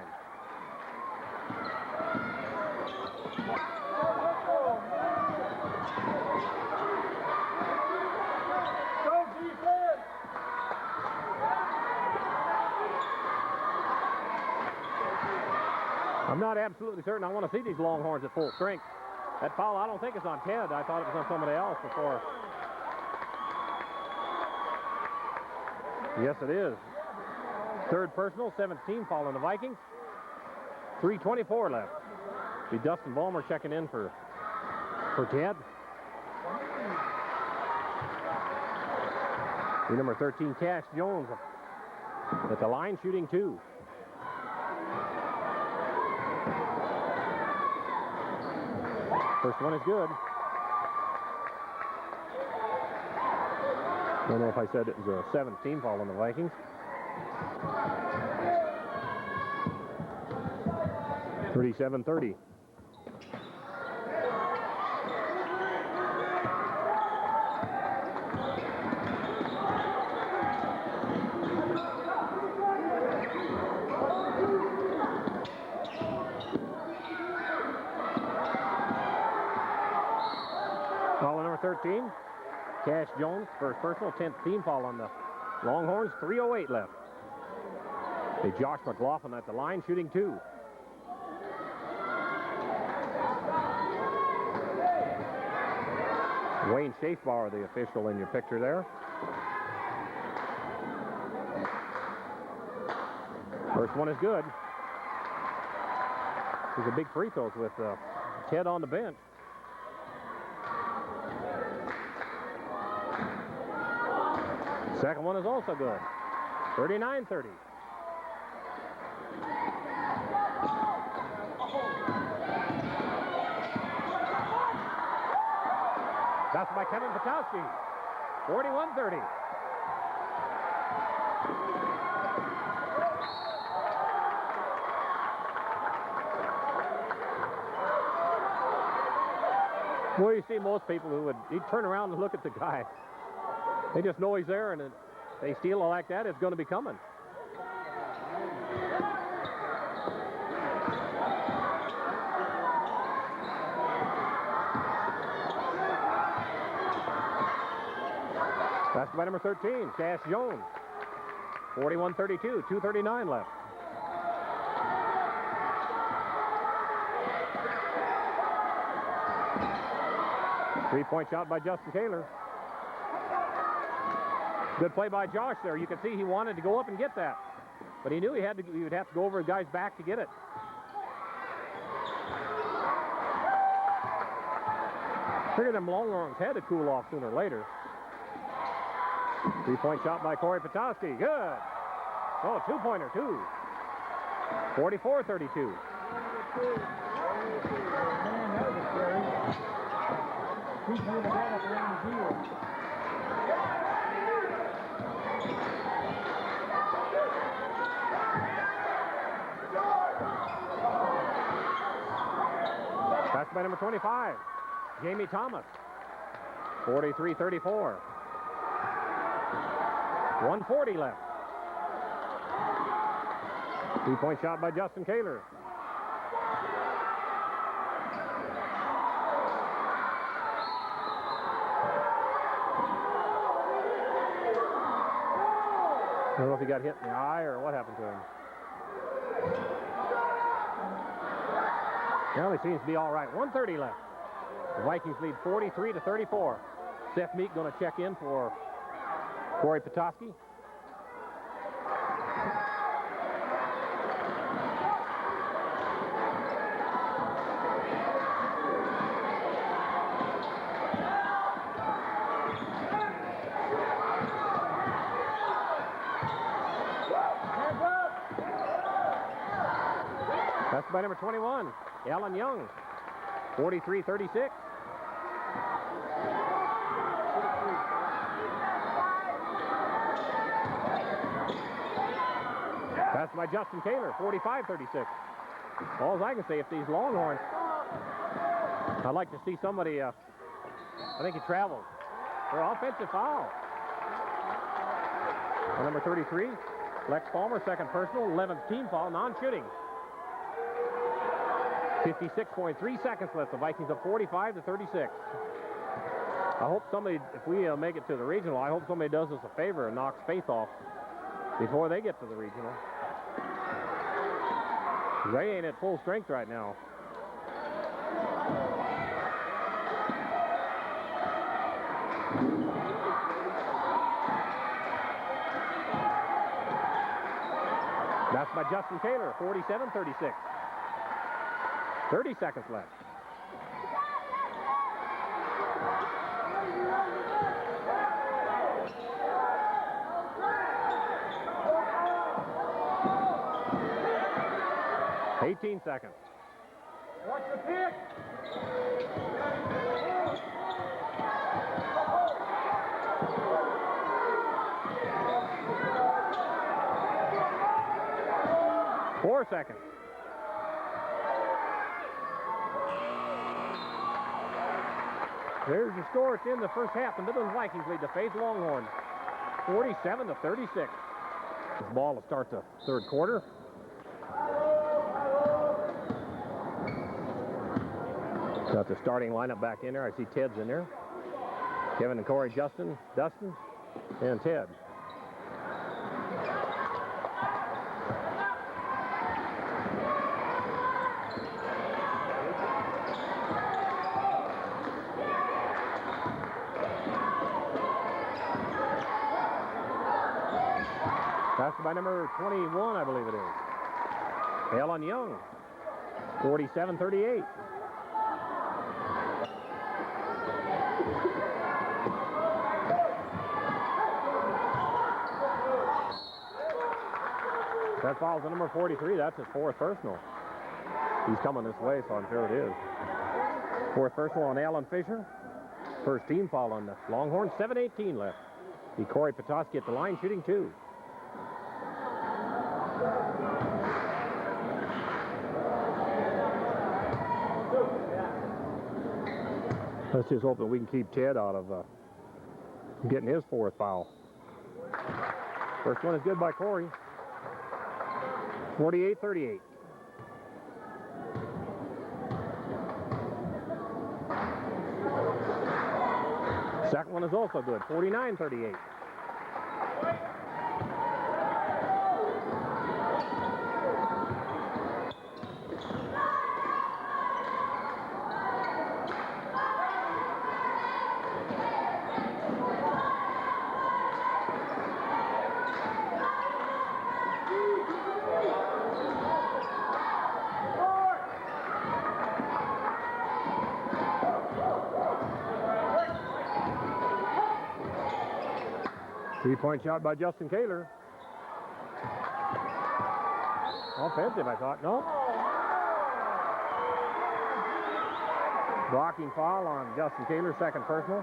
Speaker 1: I'm not absolutely certain. I want to see these Longhorns at full strength. That foul, I don't think it's on Ted. I thought it was on somebody else before. Yes, it is. Third personal, 17 foul on the Vikings. 3:24 left. Be Dustin Ballmer checking in for Ted. The number 13, Cash Jones, at the line, shooting 2. First one is good. I don't know if I said it was a 17 foul on the Vikings. $37-30. Foul on number 13, Cash Jones, first personal, 10th team foul on the Longhorns, 3:08 left. Hey, Josh McLaughlin at the line, shooting 2. Wayne Schaefbauer, the official in your picture there. First one is good. These are big free throws with Ted on the bench. Second one is also good. 39-30. That's by Kevin Patowski. 41-30. Well, you see most people who he'd turn around and look at the guy. They just know he's there, and if they steal it like that, it's going to be coming. That's by number 13, Cash Jones. 41-32, 2:39 left. Three-point shot by Justin Kaler. Good play by Josh there. You can see he wanted to go up and get that, but he knew he would have to go over the guy's back to get it. Figured them Longhorns had to cool off sooner or later. Three-point shot by Corey Patowski. Good. Oh, two-pointer, 2. 44-32. That's by number 25, Jamie Thomas. 43-34. 1:40 left. Three-point shot by Justin Kaler. I don't know if he got hit in the eye or what happened to him. Well, he seems to be all right. 1:30 left. The Vikings lead 43-34. Seth Meek going to check in for Corey Patowski. That's by number 21, Alan Young. 43-36. That's by Justin Kaler, 45-36. All I can say, if these Longhorns, I'd like to see somebody, I think he traveled, for offensive foul. Number 33, Lex Palmer, second personal, 11th team foul, non-shooting. 56.3 seconds left. The Vikings are 45-36. I hope somebody, if we make it to the regional, I hope somebody does us a favor and knocks Faith off before they get to the regional. They ain't at full strength right now. That's by Justin Kaler, 47-36. 30 seconds left. $18 seconds.
Speaker 2: Watch the pick.
Speaker 1: Four seconds. There's your score. It's in the first half. The Midland Vikings lead the Faith Longhorns 47-36. This ball will start the third quarter. Got the starting lineup back in there. I see Ted's in there. Kevin and Corey, Justin, Dustin, and Ted. Passed by number 21, I believe it is. Alan Young, 47-38. That falls to number 43. That's his fourth personal. He's coming this way, so I'm sure it is. Fourth personal on Alan Fisher. First team foul on the Longhorns. 7:18 left. The Corey Petoskey at the line, shooting 2. Let's just hope that we can keep Ted out of getting his fourth foul. First one is good by Corey. 48-38. Second one is also good. 49-38. Three-point shot by Justin Kaler. Offensive, I thought. No. Blocking foul on Justin Kaler, second personal.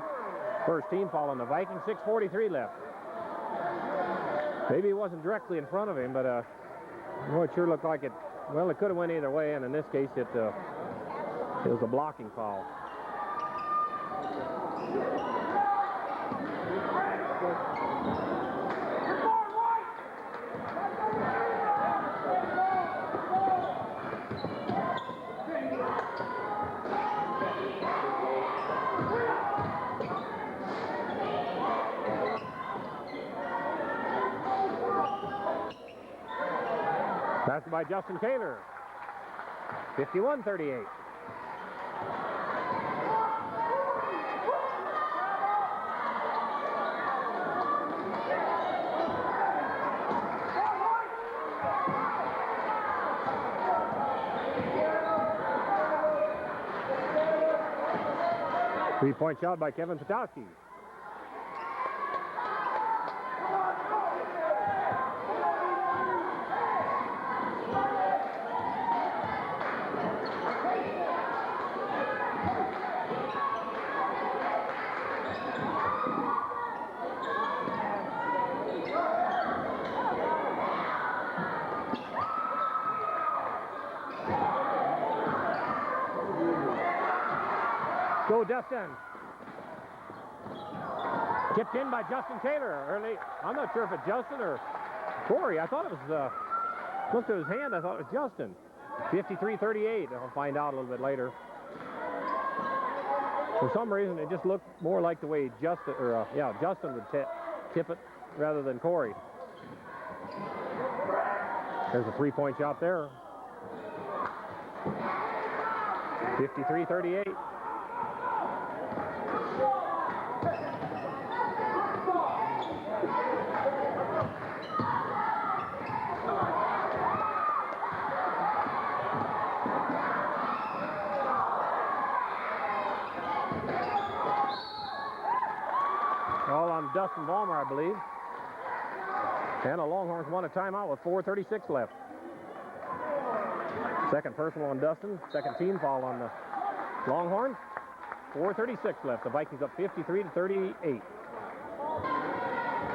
Speaker 1: First team foul on the Vikings. 6:43 left. Maybe it wasn't directly in front of him, but it sure looked like it. Well, it could have went either way, and in this case, it was a blocking foul. Passed by Justin Kaler. 51-38. Three-point shot by Kevin Petoskey. Go, Justin. Tipped in by Justin Kaler early. I'm not sure if it's Justin or Corey. I thought it was, looked at his hand, I thought it was Justin. 53-38. I'll find out a little bit later. For some reason, it just looked more like the way Justin would tip it rather than Corey. There's a three-point shot there. 53-38. All on Dustin Vollmer, I believe. And the Longhorns won a timeout with 4:36 left. Second personal on Dustin. Second team foul on the Longhorns. 4:36 left. The Vikings up 53-38.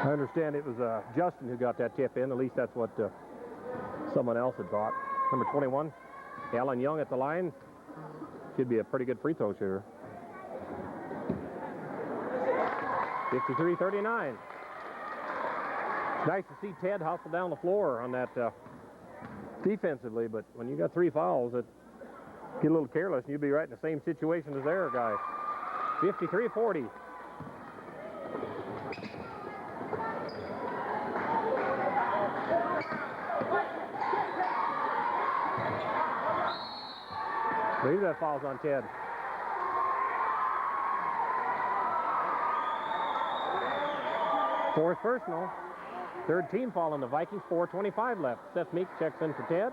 Speaker 1: I understand it was Justin who got that tip in. At least that's what someone else had thought. Number 21, Alan Young at the line. Should be a pretty good free throw shooter. 53-39. Nice to see Ted hustle down the floor on that defensively, but when you got three fouls, it get a little careless, and you'd be right in the same situation as their guy. 53-40. I believe that foul's on Ted. Fourth personal. Third team foul on the Vikings. 4:25 left. Seth Meek checks in for Ted.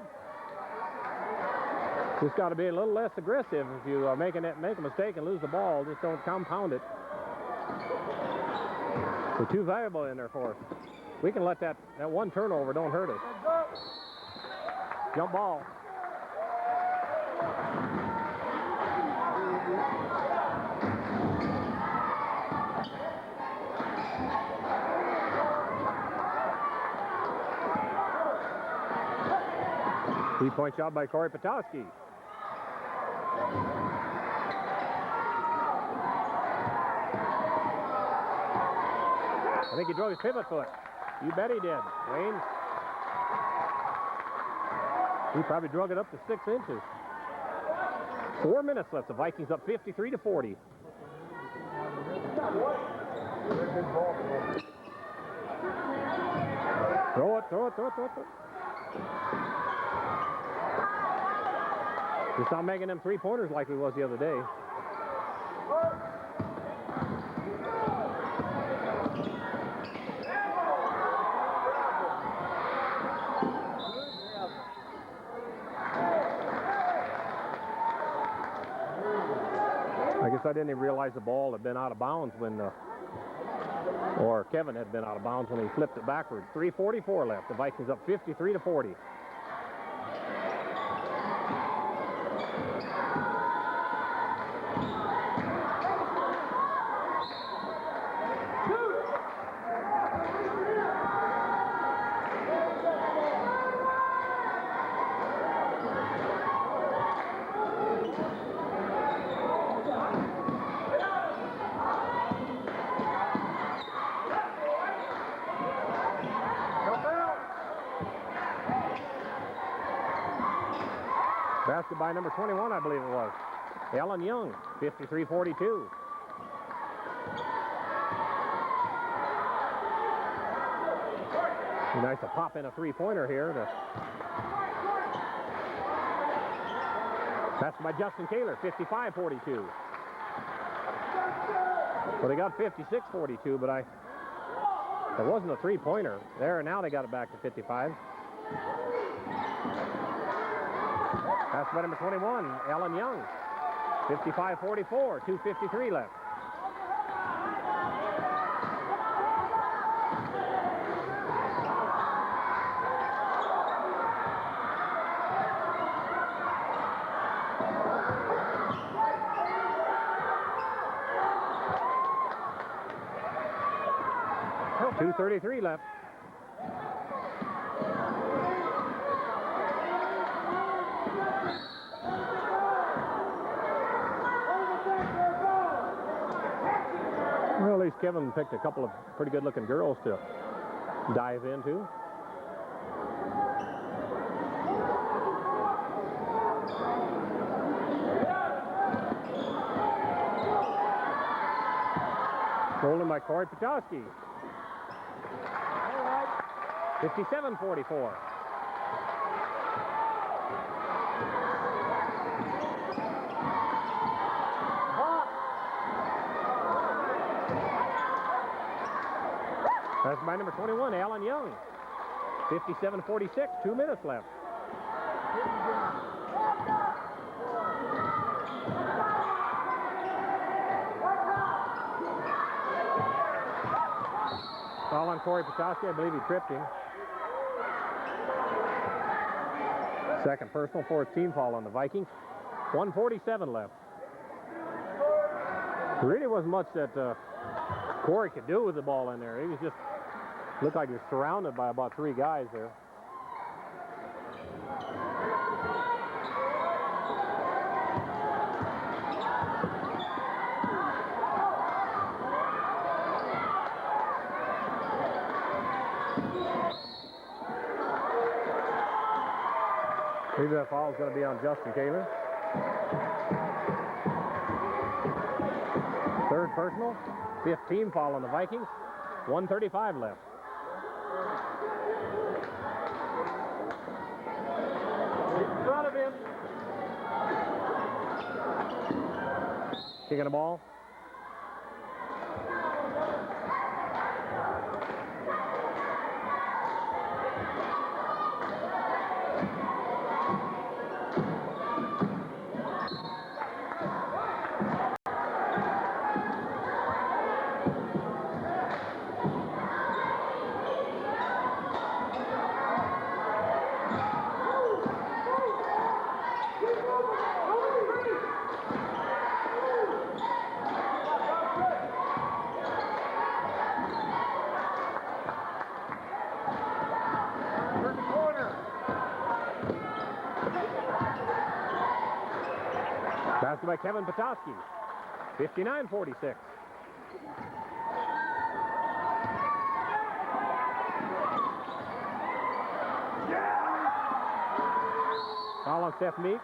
Speaker 1: Just got to be a little less aggressive. If you make a mistake and lose the ball, just don't compound it. We're too valuable in there for us. We can let that one turnover don't hurt us. Jump ball. Three-point shot by Corey Petoskey. I think he drove his pivot foot. You bet he did, Wayne. He probably drug it up to 6 inches. 4 minutes left. The Vikings up 53-40. Throw it. Just not making them three-pointers like we was the other day. I guess I didn't even realize the ball had been out of bounds when, or Kevin had been out of bounds when he flipped it backwards. 3:44 left. The Vikings up 53-40. Basket by number 21, I believe it was. Alan Young, 53-42. Nice to pop in a three-pointer here. That's by Justin Kaler, 55-42. Well, they got 56-42, but it wasn't a three-pointer there, and now they got it back to 55. That's by number 21, Alan Young. 55-44, 2:53 left. Oh, 2:33 left. Well, at least Kevin picked a couple of pretty good-looking girls to dive into. Stolen by Corey Petoskey. 57-44. That's by number 21, Alan Young. 57-46, 2 minutes left. Foul on Corey Petoskey. I believe he tripped him. Second personal, fourth team foul on the Vikings. 1:47 left. There really wasn't much that Corey could do with the ball in there. He was just looked like he was surrounded by about 3 guys there. I believe that foul is going to be on Justin Kaler. Third personal, fifth team foul on the Vikings. 1:35 left.
Speaker 2: front of him.
Speaker 1: Kicking the ball. Basket by Kevin Petoskey. 59-46. Foul on Seth Meek.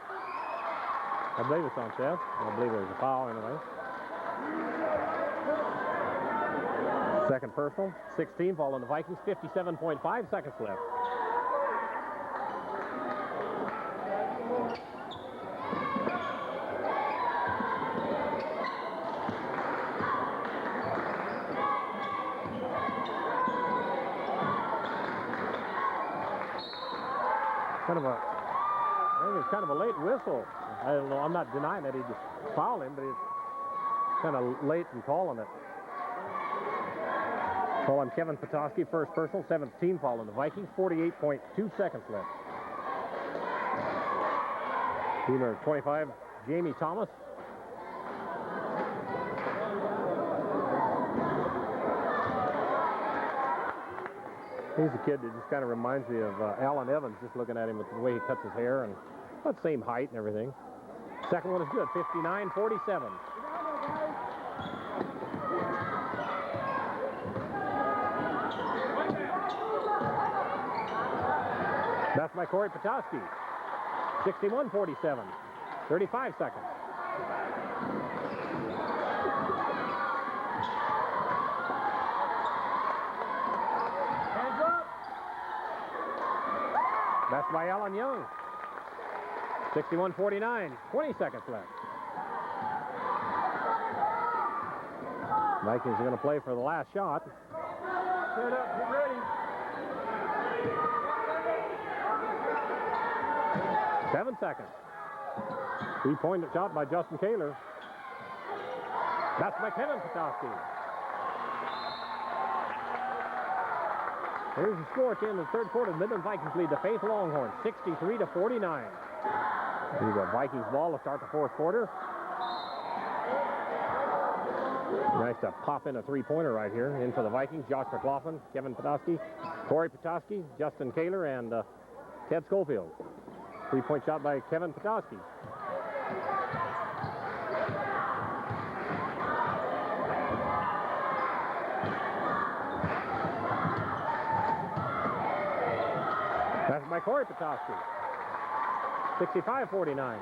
Speaker 1: I believe it's on Seth. I believe there's a foul anyway. Second personal. 16 foul on the Vikings. 57.5 seconds left. I think it's kind of a late whistle. I don't know. I'm not denying that he just fouled him, but it's kind of late in calling it. Foul on Kevin Petoskey, first personal, 17 foul on the Vikings, 48.2 seconds left. Team number 25, Jamie Thomas. He's a kid that just kind of reminds me of Alan Evans, just looking at him with the way he cuts his hair and about the same height and everything. Second one is good, 59-47. That's by Corey Petoskey. 61-47. 35 seconds. That's by Alan Young. 61-49. 20 seconds left. Vikings are going to play for the last shot.
Speaker 2: Set up, get ready.
Speaker 1: 7 seconds. Three-point shot by Justin Kaler. That's by Kevin Petoskey. Here's the score at the end of the third quarter. The Midland Vikings lead the Faith Longhorns 63-49. Here's a Vikings ball to start the fourth quarter. Nice to pop in a three-pointer right here. In for the Vikings, Josh McLaughlin, Kevin Petoskey, Corey Petoskey, Justin Kaler, and Ted Schofield. Three-point shot by Kevin Petoskey. That's by Corey Petoskey. 65-49.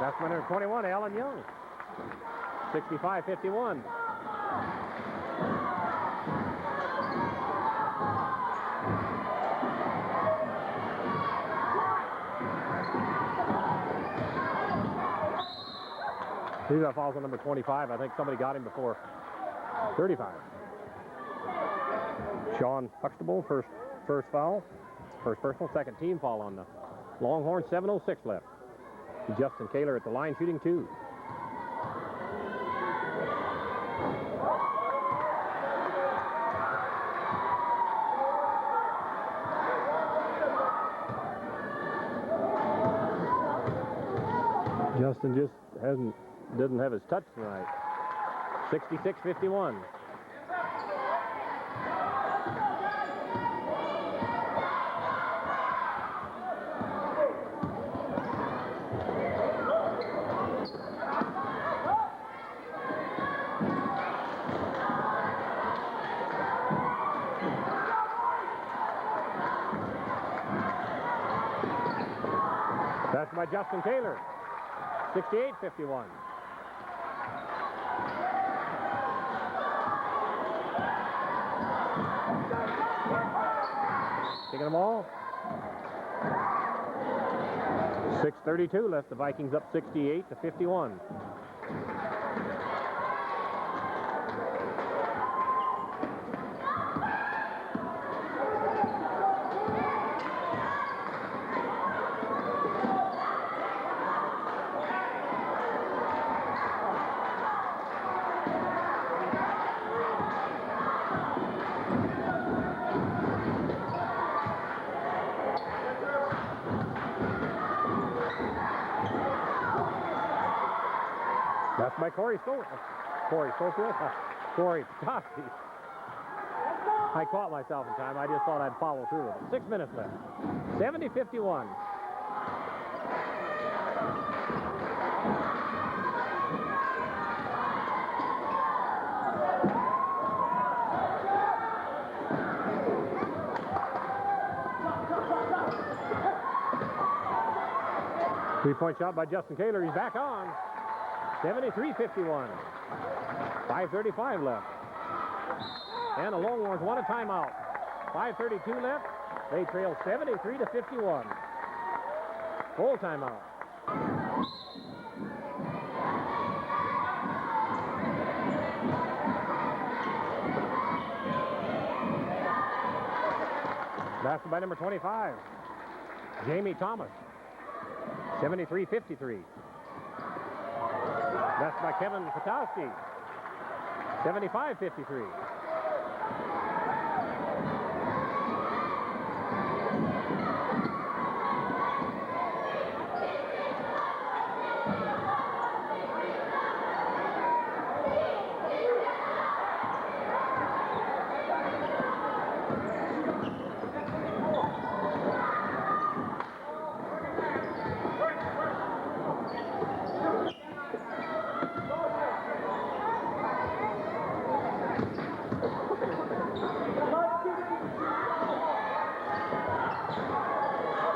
Speaker 1: That's number 21, Alan Young. 65-51. He's got fouls on number 25. I think somebody got him before 35. Sean Huxtable, first foul. First personal, second team foul on the Longhorns. 7:06 left. Justin Kaler at the line shooting two. Justin just doesn't have his touch tonight. 66-51. That's by Justin Kaler. 68-51. taking them all. 6:32 left. The Vikings up 68-51. That's by Corey Patoski. I caught myself in time. I just thought I'd follow through with it. 6 minutes left. 70-51. Three-point shot by Justin Kaler. He's back on. 73-51. 5:35 left. And the Longhorns want a timeout. 5:32 left. They trail 73-51. Full timeout. Basket by number 25, Jamie Thomas. 73-53. That's by Kevin Patoski. 75-53.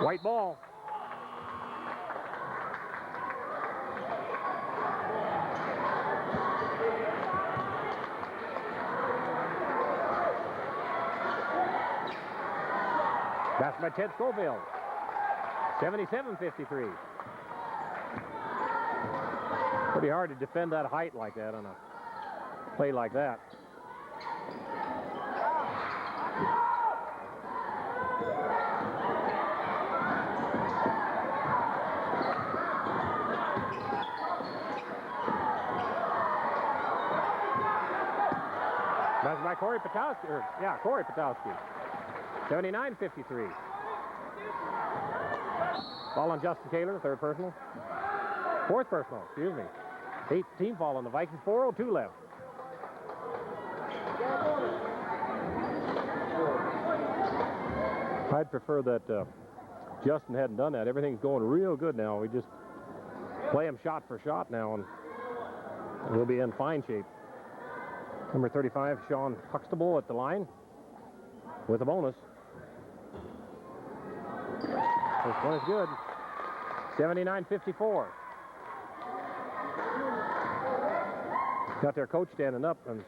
Speaker 1: White ball. That's by Ted Schofield. 77-53. Pretty hard to defend that height like that on a play like that. That's by Corey Patoski. Corey Patoski. 79-53. Ball on Justin Kaler, third personal. Fourth personal, excuse me. 8th team foul on the Vikings. 4:02 left. I'd prefer that Justin hadn't done that. Everything's going real good now. We just play him shot for shot now, and we'll be in fine shape. Number 35, Sean Huxtable at the line with a bonus. This one is good. 79-54. Got their coach standing up, and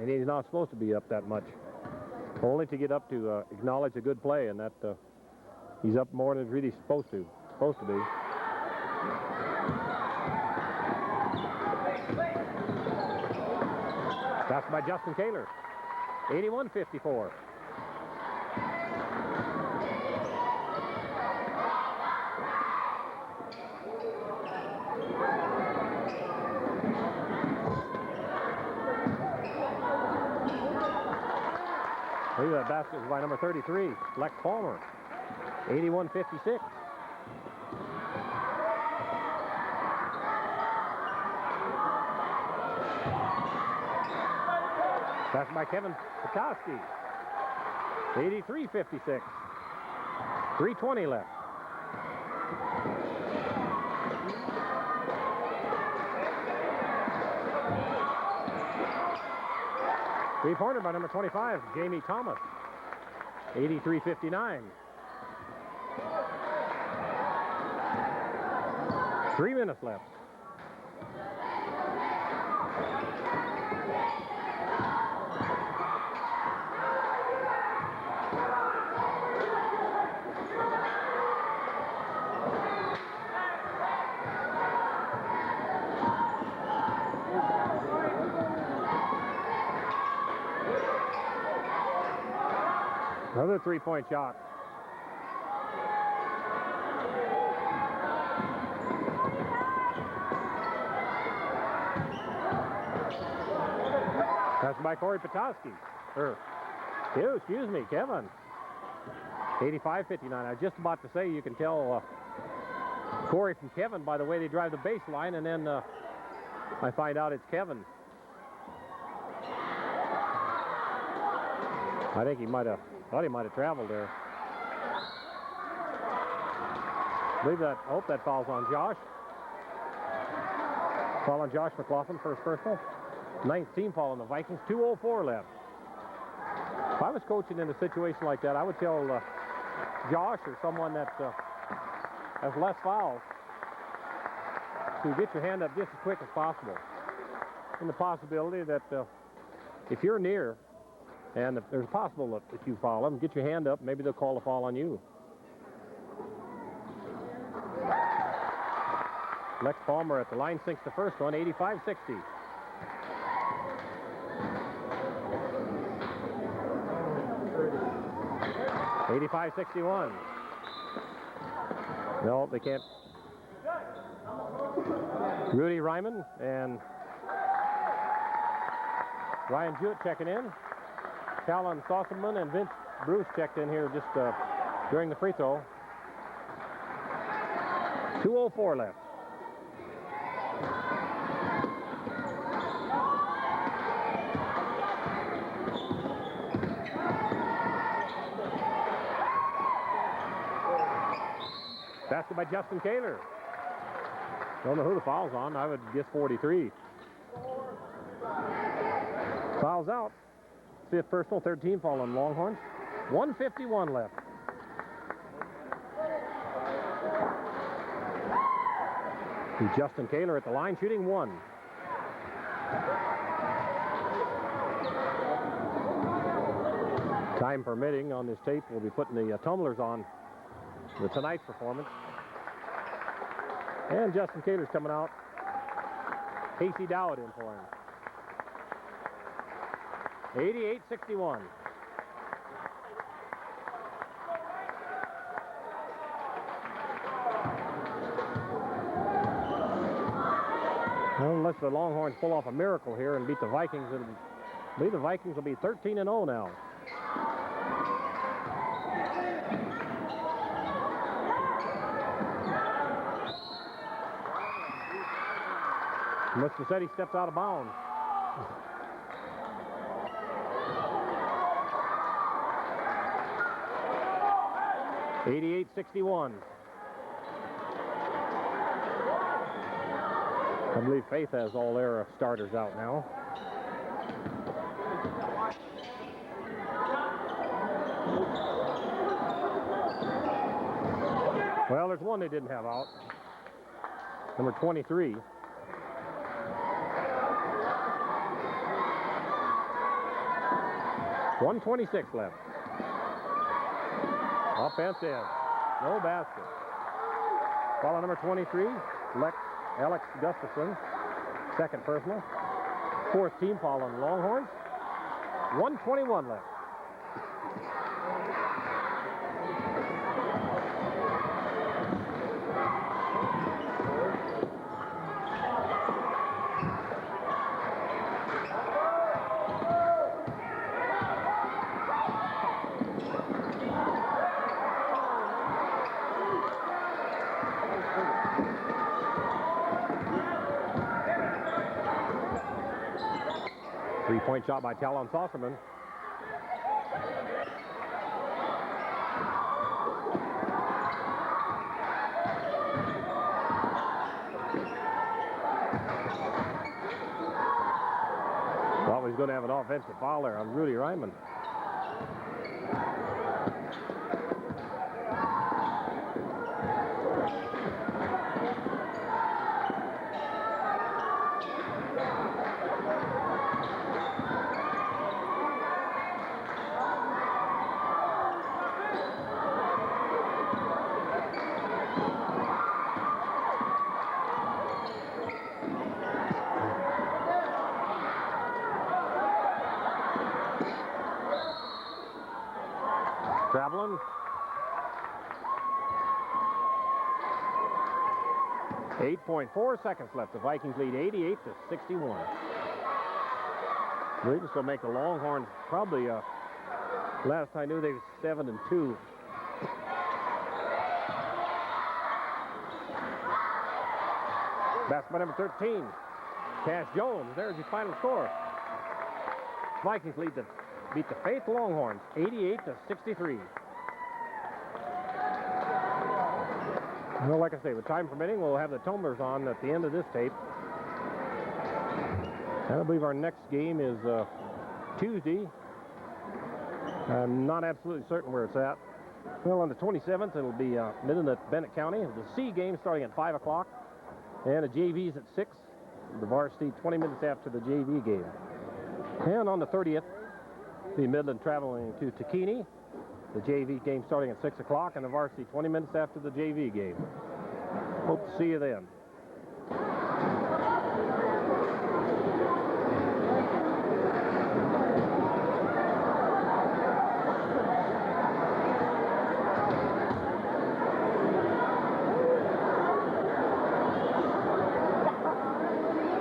Speaker 1: he's not supposed to be up that much. Only to get up to acknowledge a good play, and that he's up more than he's really supposed to be. That's by Justin Kaler. 81-54. Look at that basket by number 33, Lex Palmer. 81-56. That's by Kevin Patoski. 83-56. 3:20 left. Three-pointer by number 25, Jamie Thomas. 83-59. 3 minutes left. Another three-point shot. That's by Corey Petoskey. Excuse me, Kevin. 85-59. I was just about to say you can tell Corey from Kevin by the way they drive the baseline, and then I find out it's Kevin. I think he might have traveled there. I hope that foul's on Josh. Foul on Josh McLaughlin, first personal. 19 foul on the Vikings. 2:04 left. If I was coaching in a situation like that, I would tell Josh or someone that has less fouls to get your hand up just as quick as possible. And the possibility that if you're near and if there's possible that if you foul them, get your hand up, maybe they'll call a foul on you. Lex Palmer at the line sinks the first one, 85-60. $85-61. No, they can't. Rudy Ryman and Ryan Jewett checking in. Callan Sosselman and Vince Bruce checked in here just during the free throw. 2:04 left. Basket by Justin Kaler. Don't know who the foul's on. I would guess 43. Foul's out. Fifth personal, 13 foul on Longhorns. 1:51 left. And Justin Kaler at the line shooting one. Time permitting on this tape, we'll be putting the Tumblers on with tonight's performance. And Justin Kaler's coming out. Casey Dowd in for him. 88-61. Well, unless the Longhorns pull off a miracle here and beat the Vikings, I believe the Vikings will be 13-0 now. Must have said he stepped out of bounds. $88-61. I believe Faith has all their starters out now. Well, there's one they didn't have out. Number 23. $126 left. Offensive. No basket. Foul on number 23, Alex Gustafson. Second personal. Fourth team foul on the Longhorns. 1:21 left. Three-point shot by Talon Sosserman. Thought he's going to have an offensive foul there on Rudy Ryman. traveling. 8.4 seconds left. The Vikings lead 88-61. Regis will make the Longhorns probably, last I knew, they were 7-2. Basket by number 13. Cash Jones, there's your final score. Vikings beat the Faith Longhorns 88-63. Well, like I say, with time permitting, we'll have the Tumblers on at the end of this tape. And I believe our next game is Tuesday. I'm not absolutely certain where it's at. Well, on the 27th, it'll be Midland at Bennett County. The C game starting at 5 o'clock. And the JV's at 6. The varsity 20 minutes after the JV game. And on the 30th, the Midland traveling to Takini. The JV game starting at 6 o'clock, and the varsity 20 minutes after the JV game. Hope to see you then.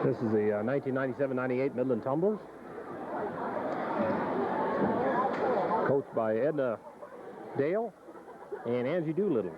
Speaker 1: This is the 1997-98 Midland Tumblers. Coached by Edna Dale and Angie Doolittle.